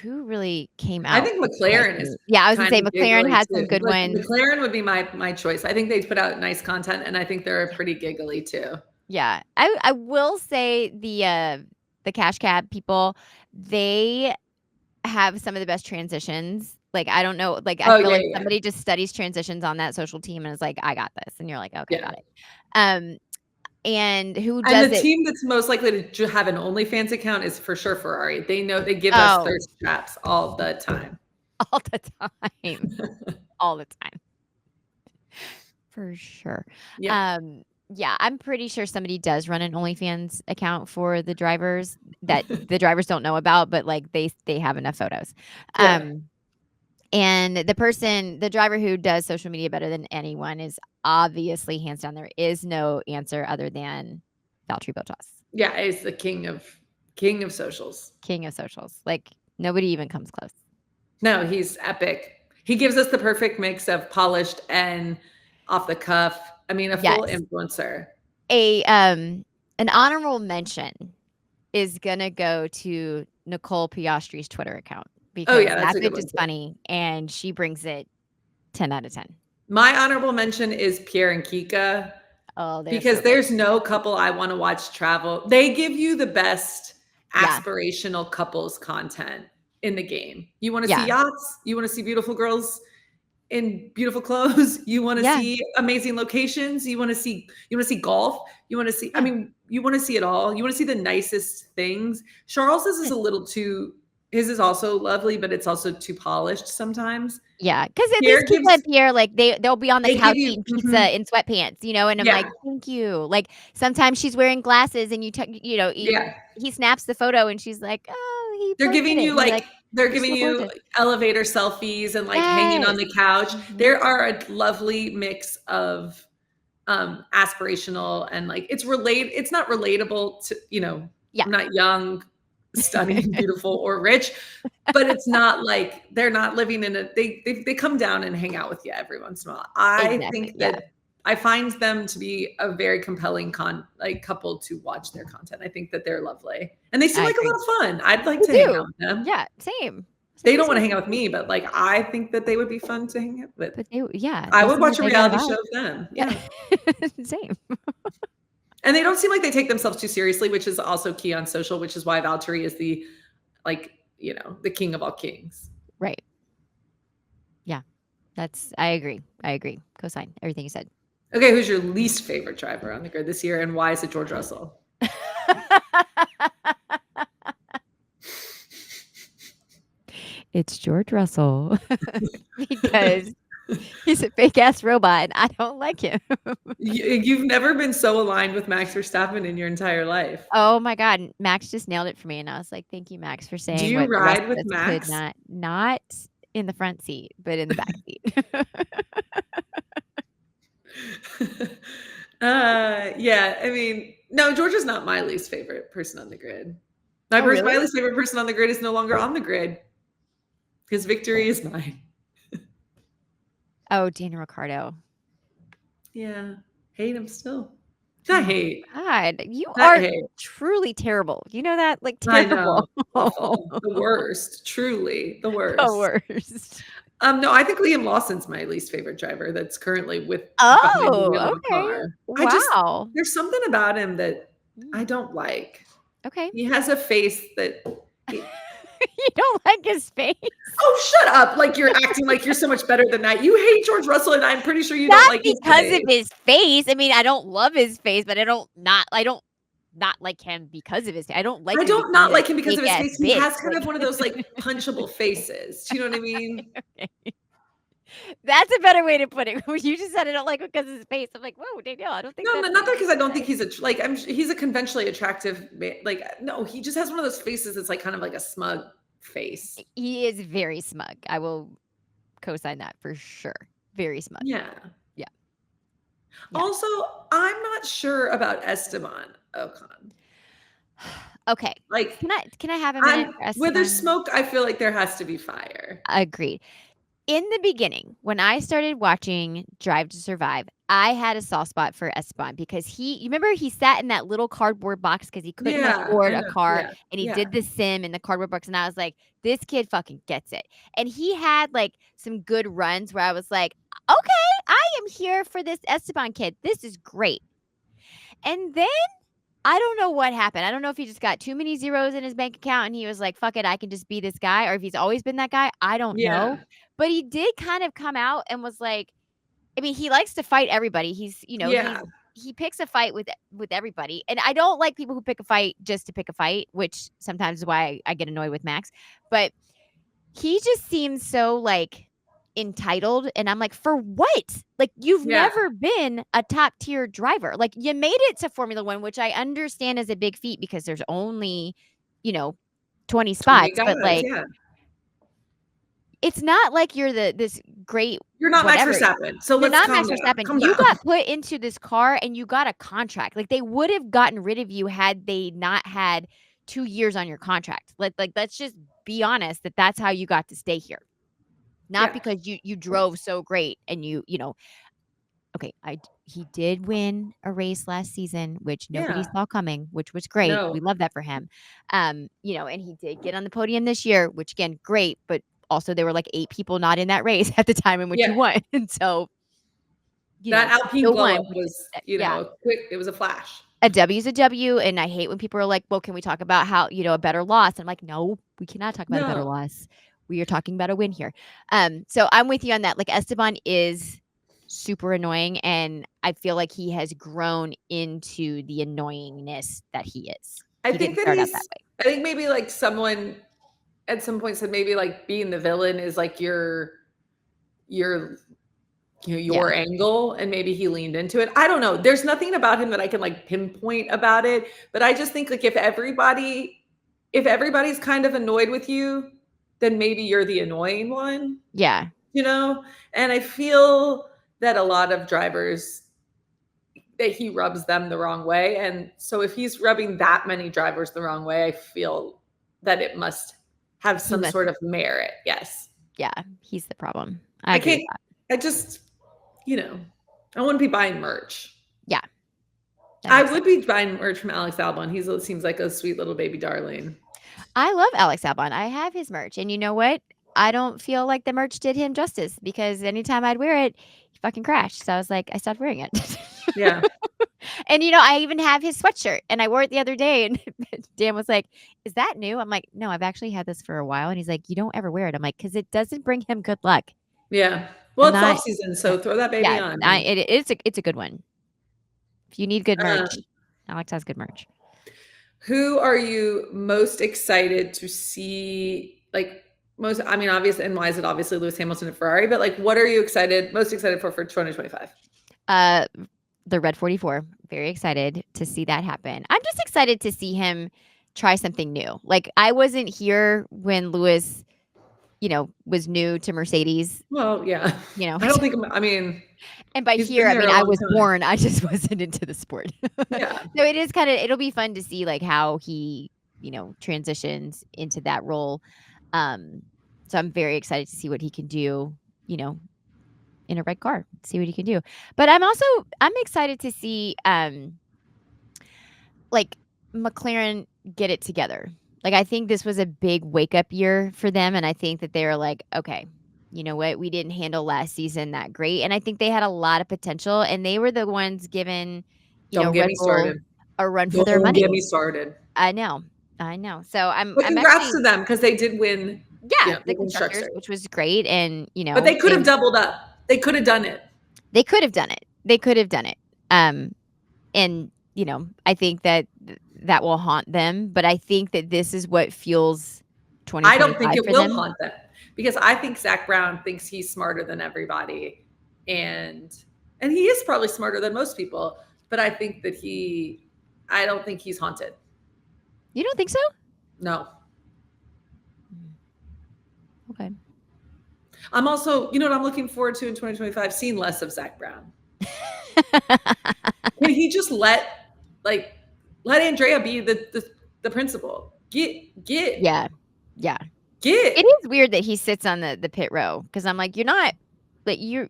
who really came out? I think McLaren is. Yeah, I was gonna say kind of McLaren giggly had too. some good ones. McLaren would be my choice. I think they put out nice content, and I think they're pretty giggly too. Yeah, I will say the cash cab people, they have some of the best transitions. Like, I don't know, like, I feel like somebody just studies transitions on that social team and is like, "I got this," and you're like, "Okay, got it." And who does And the it? team that's most likely to have an OnlyFans account is for sure Ferrari. They know they give us thirst traps all the time. All the time. All the time. For sure. Yeah. Yeah, I'm pretty sure somebody does run an OnlyFans account for the drivers that the drivers don't know about, but like they have enough photos. And the driver who does social media better than anyone is obviously hands down. There is no answer other than Valtteri Bottas. Yeah, he's the king of socials. King of socials. Like nobody even comes close. No, he's epic. He gives us the perfect mix of polished and off the cuff. I mean, a full influencer. An honorable mention is gonna go to Nicole Piastri's Twitter account because that bitch is funny and she brings it 10 out of 10. My honorable mention is Pierre and Kika. Oh, because there's no couple I want to watch travel. They give you the best aspirational couples content in the game. You want to see yachts. You want to see beautiful girls in beautiful clothes. You want to see amazing locations. You want to see golf. You want to see, I mean, you want to see it all. You want to see the nicest things. Charles's is a little too, his is also lovely, but it's also too polished sometimes. Yeah, because these people at Pierre, like they'll be on the couch eating pizza in sweatpants, you know, and I'm like, thank you. Like sometimes she's wearing glasses, and he snaps the photo, and she's like, oh, they're giving you they're giving you elevator selfies and like hanging on the couch. There are a lovely mix of aspirational and like it's not relatable to I'm not young, stunning, beautiful, or rich, but it's not like they're not living in they come down and hang out with you every once in a while. I think that I find them to be a very compelling couple to watch their content. I think that they're lovely and they seem like a lot of fun. I'd like to hang out with them. Yeah, same. They don't want to hang out with me, but like I think that they would be fun to hang out with. But I would watch a reality show of them. Yeah, same. And they don't seem like they take themselves too seriously, which is also key on social, which is why Valtteri is the king of all kings. Right. Yeah. I agree. Cosign everything you said. Okay. Who's your least favorite driver on the grid this year? And why is it George Russell? It's George Russell because he's a fake ass robot and I don't like him. You've never been so aligned with Max Verstappen in your entire life. Oh my God. Max just nailed it for me. And I was like, thank you, Max, for saying do you ride with Max? Not in the front seat, but in the back seat. Yeah. I mean, no, George is not my least favorite person on the grid. My least favorite person on the grid is no longer on the grid. His victory is mine. Oh, Daniel Ricciardo. Yeah. Hate him still. I Oh hate. God, you I are hate. truly terrible. You know that? Like I know. terrible. Awful. The worst. Truly the The worst. worst. No, I think Liam Lawson's my least favorite driver that's currently behind the wheel Oh, of a okay. car. Wow. There's something about him that I Mm, don't like. okay. He has a face that he You don't like his face? Oh, shut up, like, you're acting like you're so much better than that. You hate George Russell, and I'm pretty sure you don't Not like his because of face. his face. I mean, I don't love his face, but I don't not like him because of his face. I don't like I him don't because he's not a like him because of fake his ass face. He bitch. has kind Like of one of those, like, punchable faces. Do you know what I mean? okay. That's a better way to put it. You just said I don't like him because of his face. I'm like, whoa, Danielle, I don't think No, that's not what that you because I don't think said. he's like, he's a conventionally attractive like, no, he just has one of those faces that's, like, kind of like a smug face. He is very smug. I will co-sign that for sure. Very smug. Yeah. Yeah. Yeah. Also, I'm not sure about Esteban Ocon. Okay. Like, Can I have a minute for where there's Esteban? smoke, I feel like there has to be fire. Agreed. In the beginning, when I started watching Drive to Survive, I had a soft spot for Esteban because you remember he sat in that little cardboard box because he couldn't Yeah, afford I a know. car Yeah, and he yeah, did the sim in the cardboard box. And I was like, this kid fucking gets it. And he had like some good runs where I was like, okay, I am here for this Esteban kid. This is great. And then I don't know what happened. I don't know if he just got too many zeros in his bank account and he was like, fuck it, I can just be this guy, or if he's always been that guy. I don't know. yeah, But he did kind of come out and was like, I mean, he likes to fight everybody. yeah, He picks a fight with everybody. And I don't like people who pick a fight just to pick a fight, which sometimes is why I get annoyed with Max. But he just seems so like entitled, and I'm like, "For what? Like, you've yeah. never been a top tier driver. Like, you made it to Formula 1, which I understand is a big feat because there's only, you know, 20 20 spots, but, guys, like, yeah. it's not like you're this great You're not Max whatever. Verstappen, so You're let's not calm Max down, Verstappen. calm You down. got put into this car and you got a contract. Like, they would have gotten rid of you had they not had 2 years on your contract. Let's just be honest that that's how you got to stay here. Not Yeah, because you drove so great and okay, he did win a race last season, which nobody yeah. saw coming, which was great. No, We love that for him. And he did get on the podium this year, which again, great, but also there were like 8 people not in that race at the time in which yeah. you won. And so, That he Alpine still blow won, up which is was, yeah. a quick it was a flash. A W is a W, and I hate when people are like, "Well, can we talk about how, a better loss?" I'm like, "No, we cannot talk about a better No. loss. We are talking about a win here." So I'm with you on that. Like, Esteban is super annoying, and I feel like he has grown into the annoyingness that he is. I He think didn't that start out that way. I think maybe, like, someone at some point said maybe, like, being the villain is, like, your Yeah, your angle, and maybe he leaned into it. I don't know. There's nothing about him that I can, like, pinpoint about it, but I just think, like, if everybody's kind of annoyed with you, then maybe you're the annoying one, yeah. you know? And I feel that a lot of drivers that he rubs them the wrong way, and so if he's rubbing that many drivers the wrong way, I feel that it must have He some must sort of merit, yes. yeah, he's the problem. I I agree can't with that. I just, you know, I wouldn't be buying merch. Yeah, that I makes sense. would be buying merch from Alex Albon. Seems like a sweet little baby darling. I love Alex Albon. I have his merch, and you know what? I don't feel like the merch did him justice because anytime I'd wear it, he fucking crashed. So I was like, I stopped wearing it. Yeah. And I even have his sweatshirt, and I wore it the other day, and Dan was like, "Is that new?" I'm like, "No, I've actually had this for a while." And he's like, "You don't ever wear it." I'm like, "'Cause it doesn't bring him good luck." Yeah. Well, I'm it's not off season, yeah. so throw that baby Yeah, on. it's a good one. If you need good merch, Um, Alex has good merch. who are you most excited to see, like, most I mean, obvious and why is it obviously Lewis Hamilton and Ferrari, but, like, what are you most excited for 2025? Uh, the Red 44. Very excited to see that happen. I'm just excited to see him try something new. Like, I wasn't here when Lewis, was new to Mercedes, Well, yeah. you know. I don't think I mean, And by he's here, been I there mean, a I long was time. born. I just wasn't into the sport. Yeah. So it'll be fun to see like how he, transitions into that role. Um, so I'm very excited to see what he can do, you know, in a red car, see what he can do. But I'm excited to see like McLaren get it together. Like I think this was a big wake up year for them, and I think that they were like, okay, you know what, we didn't handle last season that great, and I think they had a lot of potential, and they were the ones given, Don't get Red me Bull started. a run for their Don't get money. me started. I know, I know. So But I'm congrats actually to them because they did win, yeah, the the constructors, constructors. which was great, and But they could have doubled up. They could have done it. they could have done it. They could have done it. And I think that that will haunt them, but I think that this is what fuels I don't think 2025 it for will them. haunt them because I think Zach Brown thinks he's smarter than everybody, and he is probably smarter than most people. But I think that I don't think he's haunted. You don't think so? No. Okay. I'm also, you know what I'm looking forward to in 2025? Seeing less of Zach Brown. Can he just let Andrea be the principal? Get Yeah. Yeah. get. It is weird that he sits on the pit row because I'm like, you're not like you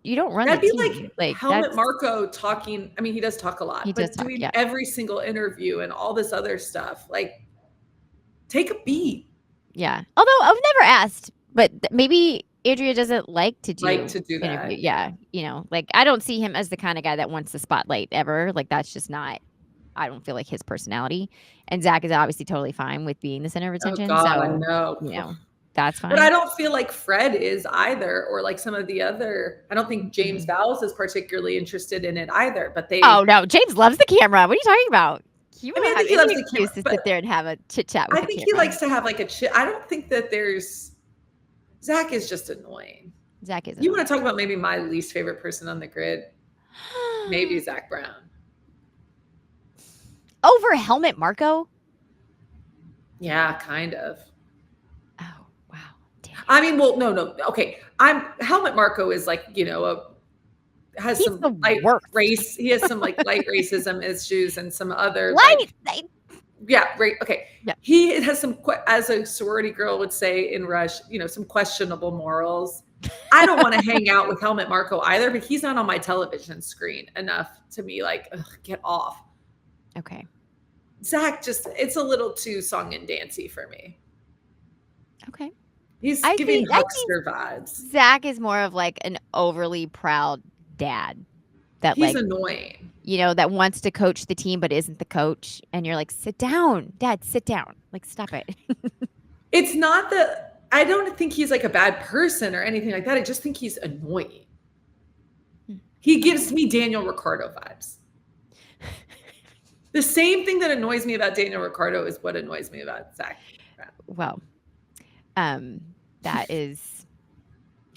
don't run That'd the be team. like Helmut Marko talking. I mean, he does talk a lot, He does but talk, doing yeah. every single interview and all this other stuff, like take a beat. Yeah. Although I've never asked, but maybe Andrea doesn't like to do interview. That. Yeah. Like I don't see him as the kind of guy that wants the spotlight ever. Like that's just not. I don't feel like his personality. And Zach is obviously totally fine with being the center of attention. Oh God, so no. That's fine. But I don't feel like Fred is either, or like some of the other. I don't think James Vowles is particularly interested in it either. But they. Oh no, James loves the camera. What are you talking about? I mean, I think he loves the camera. To sit there and have a chit chat with I think he likes to have like a chit. I don't think that there's. Zach is just annoying. Zach is. You want to talk about maybe my least favorite person on the grid? Maybe Zach Brown. Over Helmut Marko? Yeah, kind of. Oh, wow. Damn. I mean, well, no. Okay. Helmut Marko is like, has He's some light race. He has some like light racism issues and some other yeah, right. Okay. Yeah. He has some, as a sorority girl would say in Rush, some questionable morals. I don't want to hang out with Helmut Marko either, but he's not on my television screen enough to be like, ugh, get off. Okay. Zach it's a little too song and dancey for me. Okay. He's giving huckster vibes. Zach is more of like an overly proud dad. He's annoying. That wants to coach the team but isn't the coach. And you're like, sit down, Dad, sit down. Like, stop it. It's not that I don't think he's like a bad person or anything like that. I just think he's annoying. He gives me Daniel Ricciardo vibes. The same thing that annoys me about Daniel Ricciardo is what annoys me about Zach. Well, that is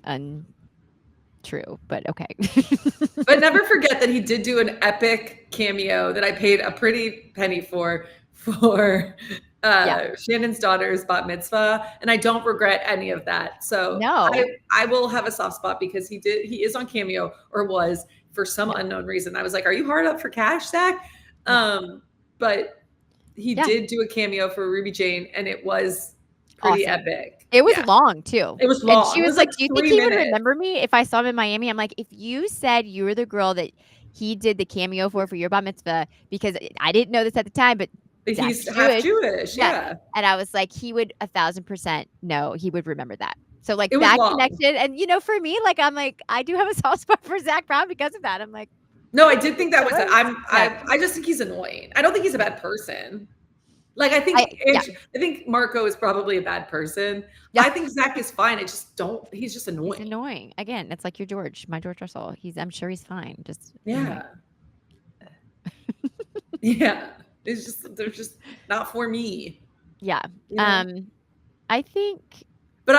untrue, but okay. But never forget that he did do an epic cameo that I paid a pretty penny for Shannon's daughter's bat mitzvah, and I don't regret any of that. So no. I will have a soft spot because he is on Cameo, or was, for some unknown reason. I was like, are you hard up for cash, Zach? But he did do a cameo for Ruby Jane, and it was pretty epic. It was long too. It was long. And she was like, do you think he would remember me if I saw him in Miami? I'm like, if you said you were the girl that he did the cameo for your bat mitzvah, because I didn't know this at the time, but he's half Jewish. Yeah. And I was like, he would 1,000% know, he would remember that. So like that connection. And for me, like, I'm like, I do have a soft spot for Zach Brown because of that. I'm like, no, I did think that was it. I just think he's annoying. I don't think he's a bad person. Like, I think Marko is probably a bad person. Yeah. I think Zach is fine. He's just annoying. He's annoying. Again, it's like my George Russell. I'm sure he's fine. Just yeah. Yeah. They're just not for me. Yeah. I think. But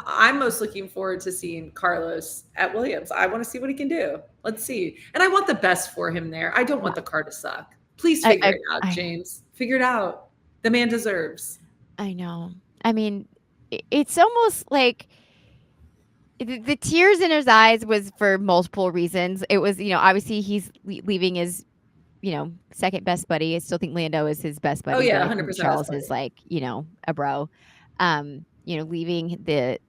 I'm most looking forward to seeing Carlos at Williams. I want to see what he can do. Let's see. And I want the best for him there. I don't want the car to suck. Please figure it out, James. Figure it out. The man deserves. I know. I mean, it's almost like the tears in his eyes was for multiple reasons. It was, obviously he's leaving his, second best buddy. I still think Lando is his best buddy. Oh yeah, 100%. Charles is like, a bro. Leaving the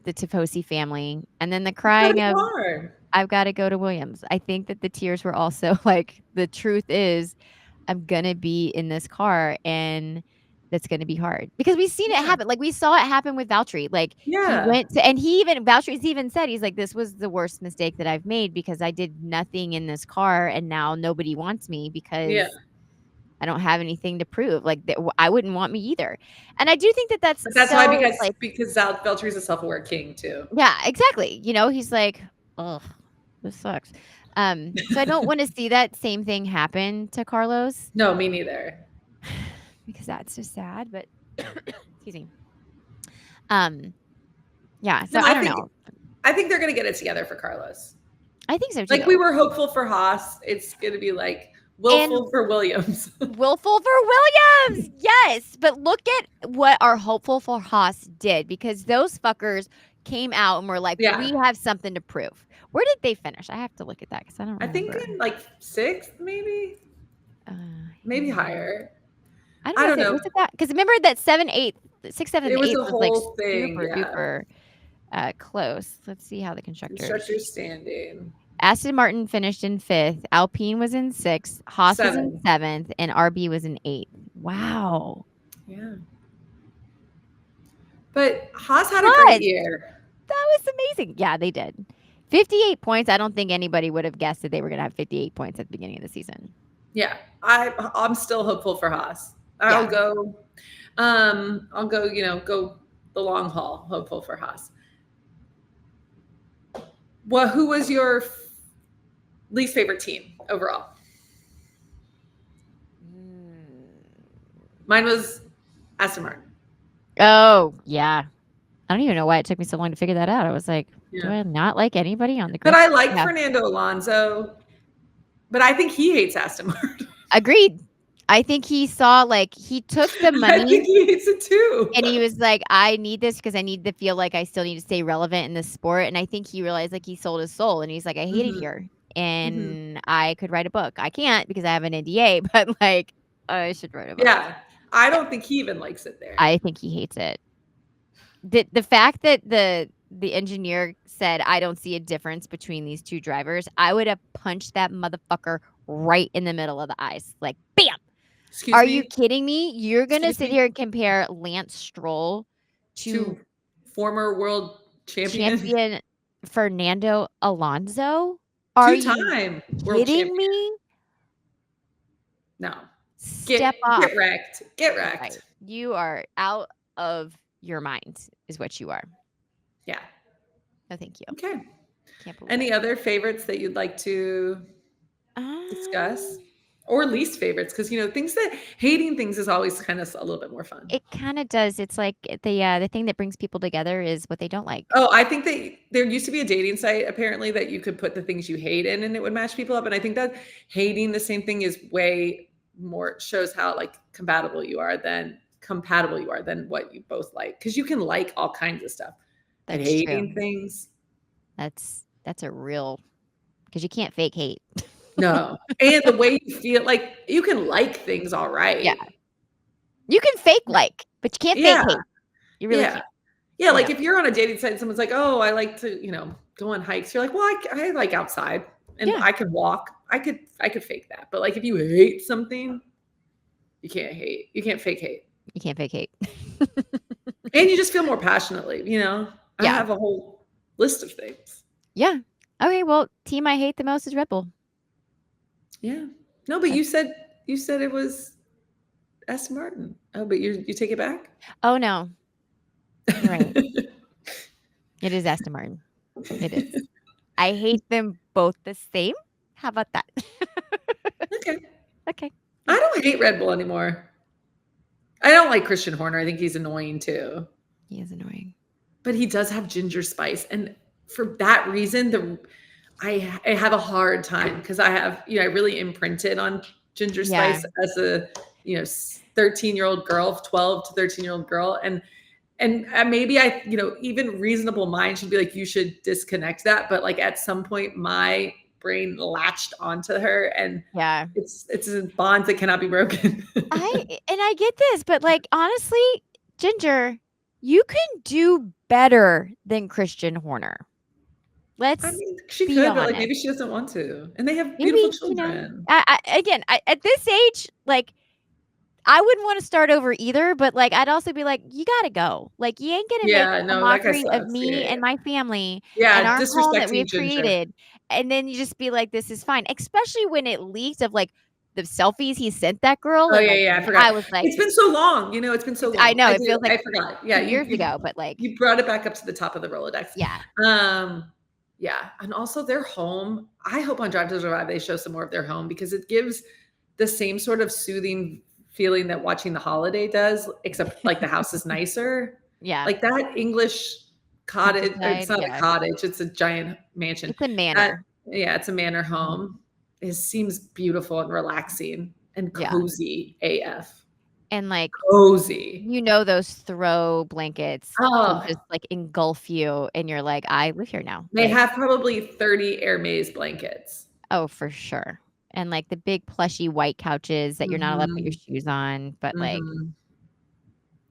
Tifosi family, and then the crying of I've got to go to Williams. I think that the tears were also like, the truth is, I'm gonna be in this car, and that's gonna be hard because we've seen it Yeah. happen. Like we saw it happen with Valtteri. Like he Yeah. went to, and Valtteri's even said he's like, this was the worst mistake that I've made because I did nothing in this car, and now nobody wants me Yeah. because I don't have anything to prove. Like I wouldn't want me either. And I do think that that's But that's why so like, because Valtteri's a self-aware king too. yeah, exactly. He's like, ugh, this sucks. So I don't want to see that same thing happen to Carlos No, me neither. because that's just sad. But excuse me. Yeah. So No, I don't know. I think they're gonna get it together for Carlos. I think so too. Like we were hopeful for Haas. It's gonna be like willful for Williams. Willful for Williams. Yes. But look at what our hopeful for Haas did, because those fuckers came out and were like, Yeah. we have something to prove. Where did they finish? I have to look at that because I don't remember. I think in like 6th, maybe. Maybe higher. I don't know. Was it that? Because remember that 7, 8, 6, 7, 8 It was was a like whole thing. super Yeah. duper close. Let's see how the Constructor standing. Aston Martin finished in 5th. Alpine was in 6th. Haas was in 7th, and RB was in 8th. Wow. Yeah. But Haas had a great year. That was amazing. Yeah, they did. 58 points. I don't think anybody would have guessed that they were going to have 58 points at the beginning of the season. Yeah, I'm still hopeful for Haas. I'll go, go the long haul, hopeful for Haas. Well, who was your least favorite team overall? Mine was Aston Martin. Oh, yeah. I don't even know why it took me so long to figure that out. I was like, do I not like anybody on the grid? But I like Fernando Alonso. But I think he hates Aston Martin. Agreed. I think he saw, like, he took the money. I think he hates it too. And he was like, I need this because I need to feel like I still need to stay relevant in this sport. And I think he realized, like, he sold his soul. And he's like, I hate it here. And I could write a book. I can't because I have an NDA, but, like, I should write a book. Yeah. I don't think he even likes it there. I think he hates it. The fact that the engineer said, I don't see a difference between these two drivers, I would have punched that motherfucker right in the middle of the eyes. Like, bam. Are you kidding me? You're going to sit here and compare Lance Stroll to former world champion Fernando Alonso? Are you kidding me? No. Step off. Get wrecked. Get wrecked. Right. You are out of your mind is what you are. Yeah. No, thank you. Okay. Any other favorites that you'd like to discuss? Or least favorites? Because, hating things is always kind of a little bit more fun. It kind of does. It's like the thing that brings people together is what they don't like. Oh, I think there used to be a dating site, apparently, that you could put the things you hate in and it would match people up. And I think that hating the same thing is way more, shows how like compatible you are than what you both like. Because you can like all kinds of stuff. That's hating true. Things. That's a real, because you can't fake hate. No. And the way you feel, like, you can like things all right. Yeah. You can fake like, but you can't fake hate. You really can't. Yeah, like if you're on a dating site and someone's like, oh, I like to, go on hikes. You're like, well, I like outside and I could walk. I could fake that. But like if you hate something, you can't hate. You can't fake hate. You can't fake hate. And you just feel more passionately, I have a whole list of things. Yeah. Okay, well, team I hate the most is Red Bull. Yeah. No, but you said it was Aston Martin. Oh, but you take it back? Oh no. You're right. It is Aston Martin. It is. I hate them both the same. How about that? Okay. I don't hate Red Bull anymore. I don't like Christian Horner. I think he's annoying too. He is annoying. But he does have ginger spice. And for that reason, I have a hard time because I have, I really imprinted on ginger spice as a, 13-year-old girl, 12 to 13-year-old girl. And maybe I, even reasonable mind should be like, you should disconnect that. But like at some point, my brain latched onto her, and it's a bond that cannot be broken. I get this, but like honestly, Ginger, you can do better than Christian Horner. Let's I mean, she be could, but, like, honest. maybe she doesn't want to, and they have Maybe, beautiful you know, children. again, at this age, like, I wouldn't wanna start over either, but, like, I'd also be like, "You gotta go. Like, you ain't gonna make Yeah, a no, that guy mockery of sucks. Yeah, me yeah. and my family and Yeah, our home that we disrespecting have Ginger. created," and then you just be like, "This is fine." Especially when it leaked of, like, the selfies he sent that girl, Oh, and, yeah, like, yeah, I forgot. I was like, It's been so long, it's been so I long. know, I it do, feels like I forgot. Yeah, 2 years ago, but, like, you brought it back up to the top of the Rolodex. yeah. Yeah, and also their home, I hope on Drive to Survive they show some more of their home because it gives the same sort of soothing feeling that watching The Holiday does, except, like, the house is nicer. Yeah. Like, that English cottage, it's Countryside, not a yeah. cottage, it's a giant mansion. It's a That manor. Yeah, it's a manor Mhm. home. It seems beautiful and relaxing and Yeah, cozy AF. and, like, Cozy. you know those throw blankets can Oh, just, like, engulf you, and you're like, "I live here now." they Like, have probably 30 Hermes blankets. oh, for sure. And, like, the big plushy white couches that you're not allowed to put your Mhm, shoes on, but, like, mhm. you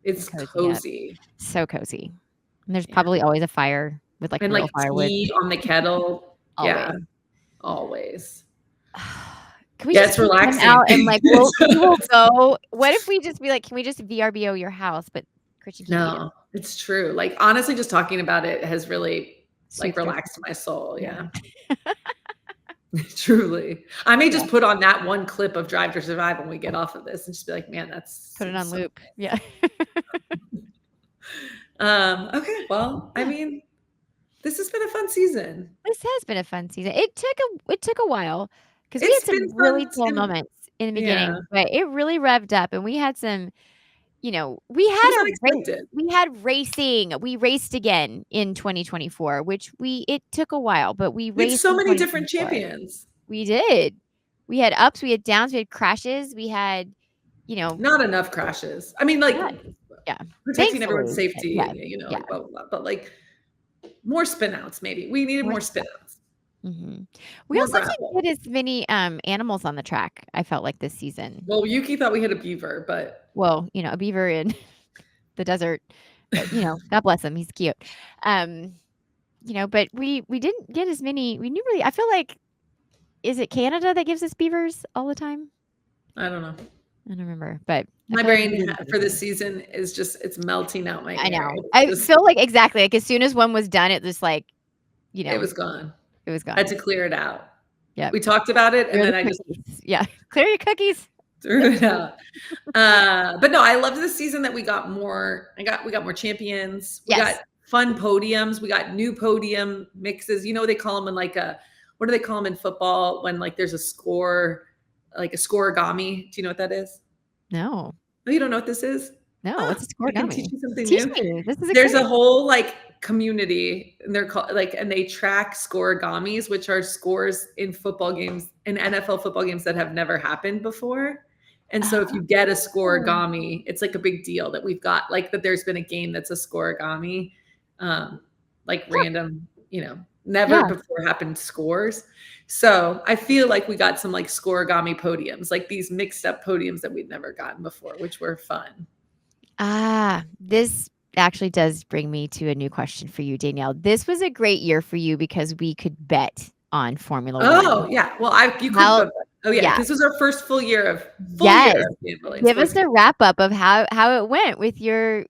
It's cozy up. cozy. So cozy. And there's Yeah, probably always a fire with, like, and, like, real firewood. tea on the kettle. Yeah, Always. always. Can we Yeah, just it's keep them relaxing. out and, like, we will go what if we just be like, "Can we just VRBO your house?" But Christian can't be No, it's true. Like, honestly, just talking about it has really, like, soothed your relaxed my soul, yeah. yeah. Truly. I may Yeah. just put on that one clip of Drive to Survive when we get off of this and just be like, "Man, that Put it seems on so." loop. Yeah. Okay, well, I Yeah. mean, this has been a fun season. This has been a fun season. It took a while because we had It's been some really fun slow and moments in the yeah, beginning, but it really revved up, and we had some we it had was a race. unexpected. We had racing. We raced again in 2024, which it took a while, but we We had raced so in many different 2024. champions. We did. We had ups, we had downs, we had crashes, we had, you know, Not enough crashes. I mean, like, not yeah. protecting everyone's Thankfully, safety yeah, and, yeah, like, blah, blah, blah, but, like, more spin outs maybe. We needed more more spin outs, mhm. We more also didn't gravel. get as many, animals on the track, I felt like this season. Well, Yuki thought we hit a beaver, but Well, a beaver in the desert, but, God bless him, he's cute. Um, but we didn't get as many we knew really I feel like is it Canada that gives us beavers all the time? I don't know. I don't remember, but I My feel like we brain didn't get as for this many. season is just it's melting out my I ear. know. It's I just feel like exactly, like, as soon as one was done, it just, like, you it know, was gone. it was I had gone. to clear it out. Yep. We talked about it, and Clear the then I just cookies. Yeah. Clear your cookies. threw it out. But no, I loved this season that we got more. We got more champions. We got Yes. fun podiums. We got new podium mixes. They call them in like a what do they call them in football when like there's a score, like a scoregami? Do you know what that is? No. Oh, you don't know what this is? No, what's a I can teach scoregami? you something Teach new. me. This is There's a exciting. whole like community, and they're called like, and they track scoregamis, which are scores in football games, in NFL football games that have never happened before. And so if you get a Oh. scoregami, it's like a big deal that we've got, like that there's been a game that's a scoregami, like Huh. random, never Yeah. before happened scores. So I feel like we got some like scoregami podiums, like these mixed up podiums that we'd never gotten before, which were fun. This actually does bring me to a new question for you, Danielle. This was a great year for you because we could bet on Formula Oh, 1. yeah. Well, you couldn't How go. Oh, yeah. yeah. This was our first full year Yes. of gambling. Give Sports us a wrap up of how it went with your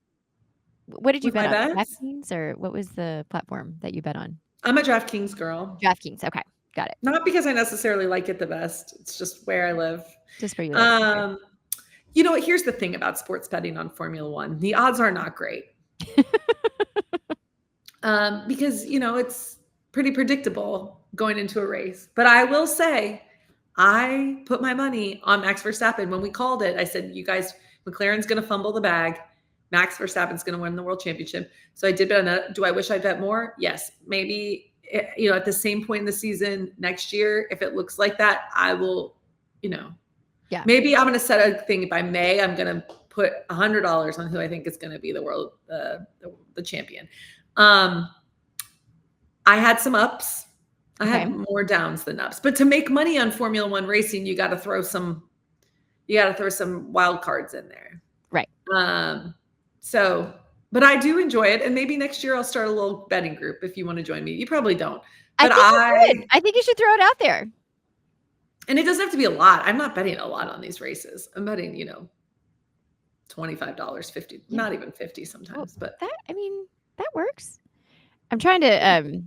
what did you with bet my on? bets. DraftKings or what was the platform that you bet on? I'm a DraftKings girl, DraftKings. Okay. Got it. not because I necessarily like it the best. It's just where I live. Just where you live. Okay. Um, here's the thing about sports betting on Formula One. The odds are not great. Because it's pretty predictable going into a race. But I will say, I put my money on Max Verstappen when we called it. I said, "You guys, McLaren's going to fumble the bag. Max Verstappen's going to win the world championship." So I did bet on that. Do I wish I bet more? Yes, maybe. At the same point in the season next year, if it looks like that, I will. Yeah. Maybe I'm going to set a thing by May. I'm going to put $100 on who I think is going to be the world the champion. I had some ups. I had more downs than ups. But to make money on Formula One racing, you got to throw some wild cards in there. Right. But I do enjoy it, and maybe next year I'll start a little betting group if you want to join me. You probably don't, I But think you should. I think you should throw it out there. And it doesn't have to be a lot. I'm not betting a lot on these races. I'm betting, $25, $50, not even 50 sometimes. Well, but that works. I'm trying to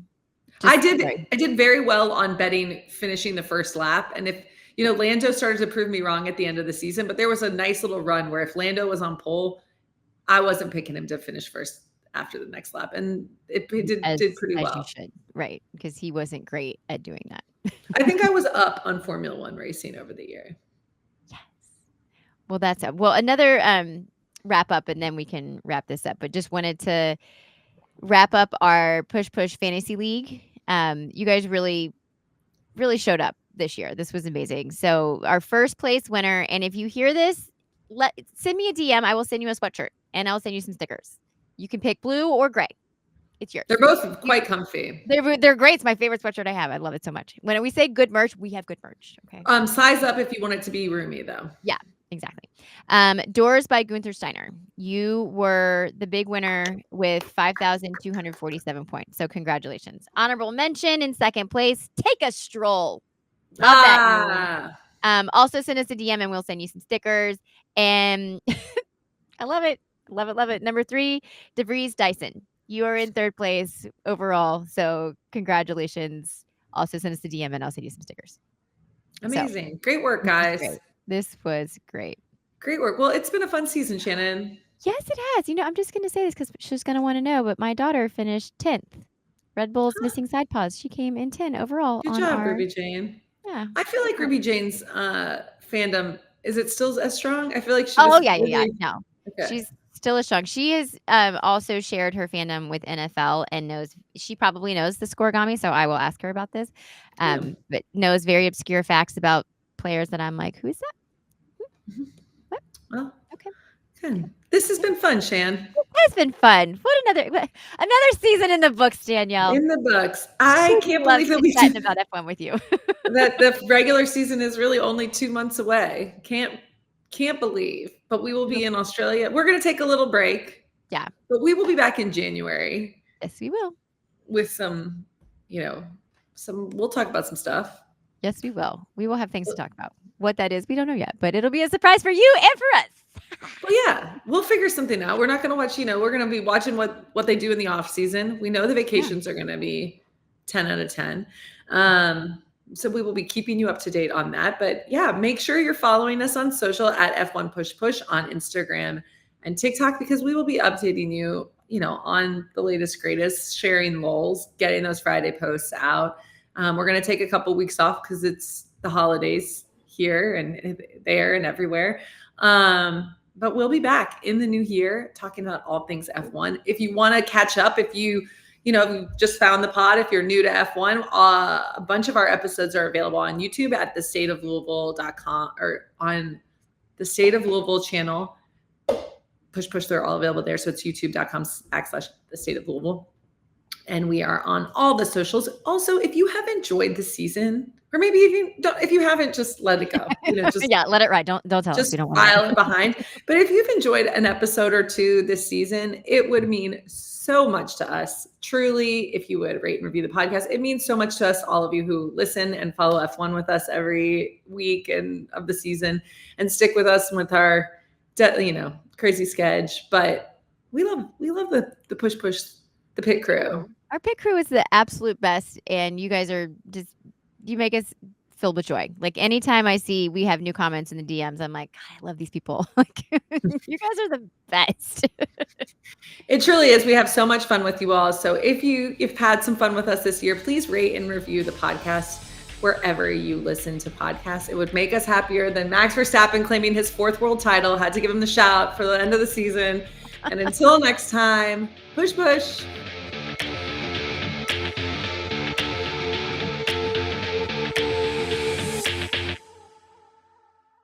I did very well on betting finishing the first lap. And if Lando started to prove me wrong at the end of the season, but there was a nice little run where if Lando was on pole, I wasn't picking him to finish first after the next lap, and it did pretty well. As you should, right? Because he wasn't great at doing that. I think I was up on Formula One racing over the year. Yes. Well, that's another wrap up, and then we can wrap this up. But just wanted to wrap up our Push Fantasy League. You guys really, really showed up this year. This was amazing. So our first place winner, and if you hear this, send me a DM. I will send you a sweatshirt, and I'll send you some stickers. You can pick blue or gray. It's yours. They're both quite comfy. They're great. It's my favorite sweatshirt I have. I love it so much. When we say good merch, we have good merch. Okay. Size up if you want it to be roomy, though. Yeah, exactly. Doors by Gunther Steiner. You were the big winner with 5,247 points. So congratulations. Honorable mention in second place. Take a stroll. Love that. Also send us a DM and we'll send you some stickers. And I love it. Love it. Number 3, DeVries Dyson. You are in third place overall. So congratulations. Also send us a DM and I'll send you some stickers. Amazing. Great work, guys. This was great. Great work. Well, it's been a fun season, Shannon. Yes, it has. I'm just going to say this because she's going to want to know, but my daughter finished 10th. Red Bull's missing side paws. She came in 10 overall. Good job, Ruby Jane. Yeah. I feel like Ruby Jane's fandom, is it still as strong? I feel like she yeah. No. Okay. She's still as strong. She has also shared her fandom with NFL and she probably knows the scoregami, so I will ask her about this. But knows very obscure facts about players that I'm like, who is that? What? Well, okay. Good. This has been fun, Shan. It has been fun. What another season in the books, Danielle. In the books. I can't believe that we chatting about F1 with you. That the regular season is really only 2 months away. Can't believe. But we will be in Australia. We're going to take a little break. Yeah. But we will be back in January. Yes, we will. With some, we'll talk about some stuff. Yes, we will. We will have things to talk about. What that is, we don't know yet, but it'll be a surprise for you and for us. Well, yeah, we'll figure something out. We're not going to watch, we're going to be watching what they do in the off season. We know the vacations are going to be 10 out of 10. So we will be keeping you up to date on that. But yeah, make sure you're following us on social at F1 Push on Instagram and TikTok, because we will be updating you, on the latest, greatest, sharing lols, getting those Friday posts out. We're going to take a couple weeks off because it's the holidays here and there and everywhere. But we'll be back in the new year talking about all things F1. If you want to catch up, if you just found the pod, if you're new to F1, a bunch of our episodes are available on YouTube at thestateoflouisville.com or on the State of Louisville channel. Push, they're all available there. So it's youtube.com/thestateoflouisville. And we are on all the socials. Also, if you have enjoyed the season, or maybe if you haven't, just let it go. Yeah, let it ride. Don't tell us. Just file it behind. But if you've enjoyed an episode or two this season, it would mean so much to us. Truly, if you would rate and review the podcast, it means so much to us, all of you who listen and follow F1 with us every week and of the season, and stick with us with our, crazy sketch. But we love the push, the pit crew. Our pit crew is the absolute best, and you guys are you make us filled with joy. Like anytime I see we have new comments in the DMs, I'm like, God, I love these people. Like you guys are the best. It truly is. We have so much fun with you all. So if you've had some fun with us this year, please rate and review the podcast wherever you listen to podcasts. It would make us happier than Max Verstappen claiming his 4th world title. Had to give him the shout for the end of the season. And until next time, push.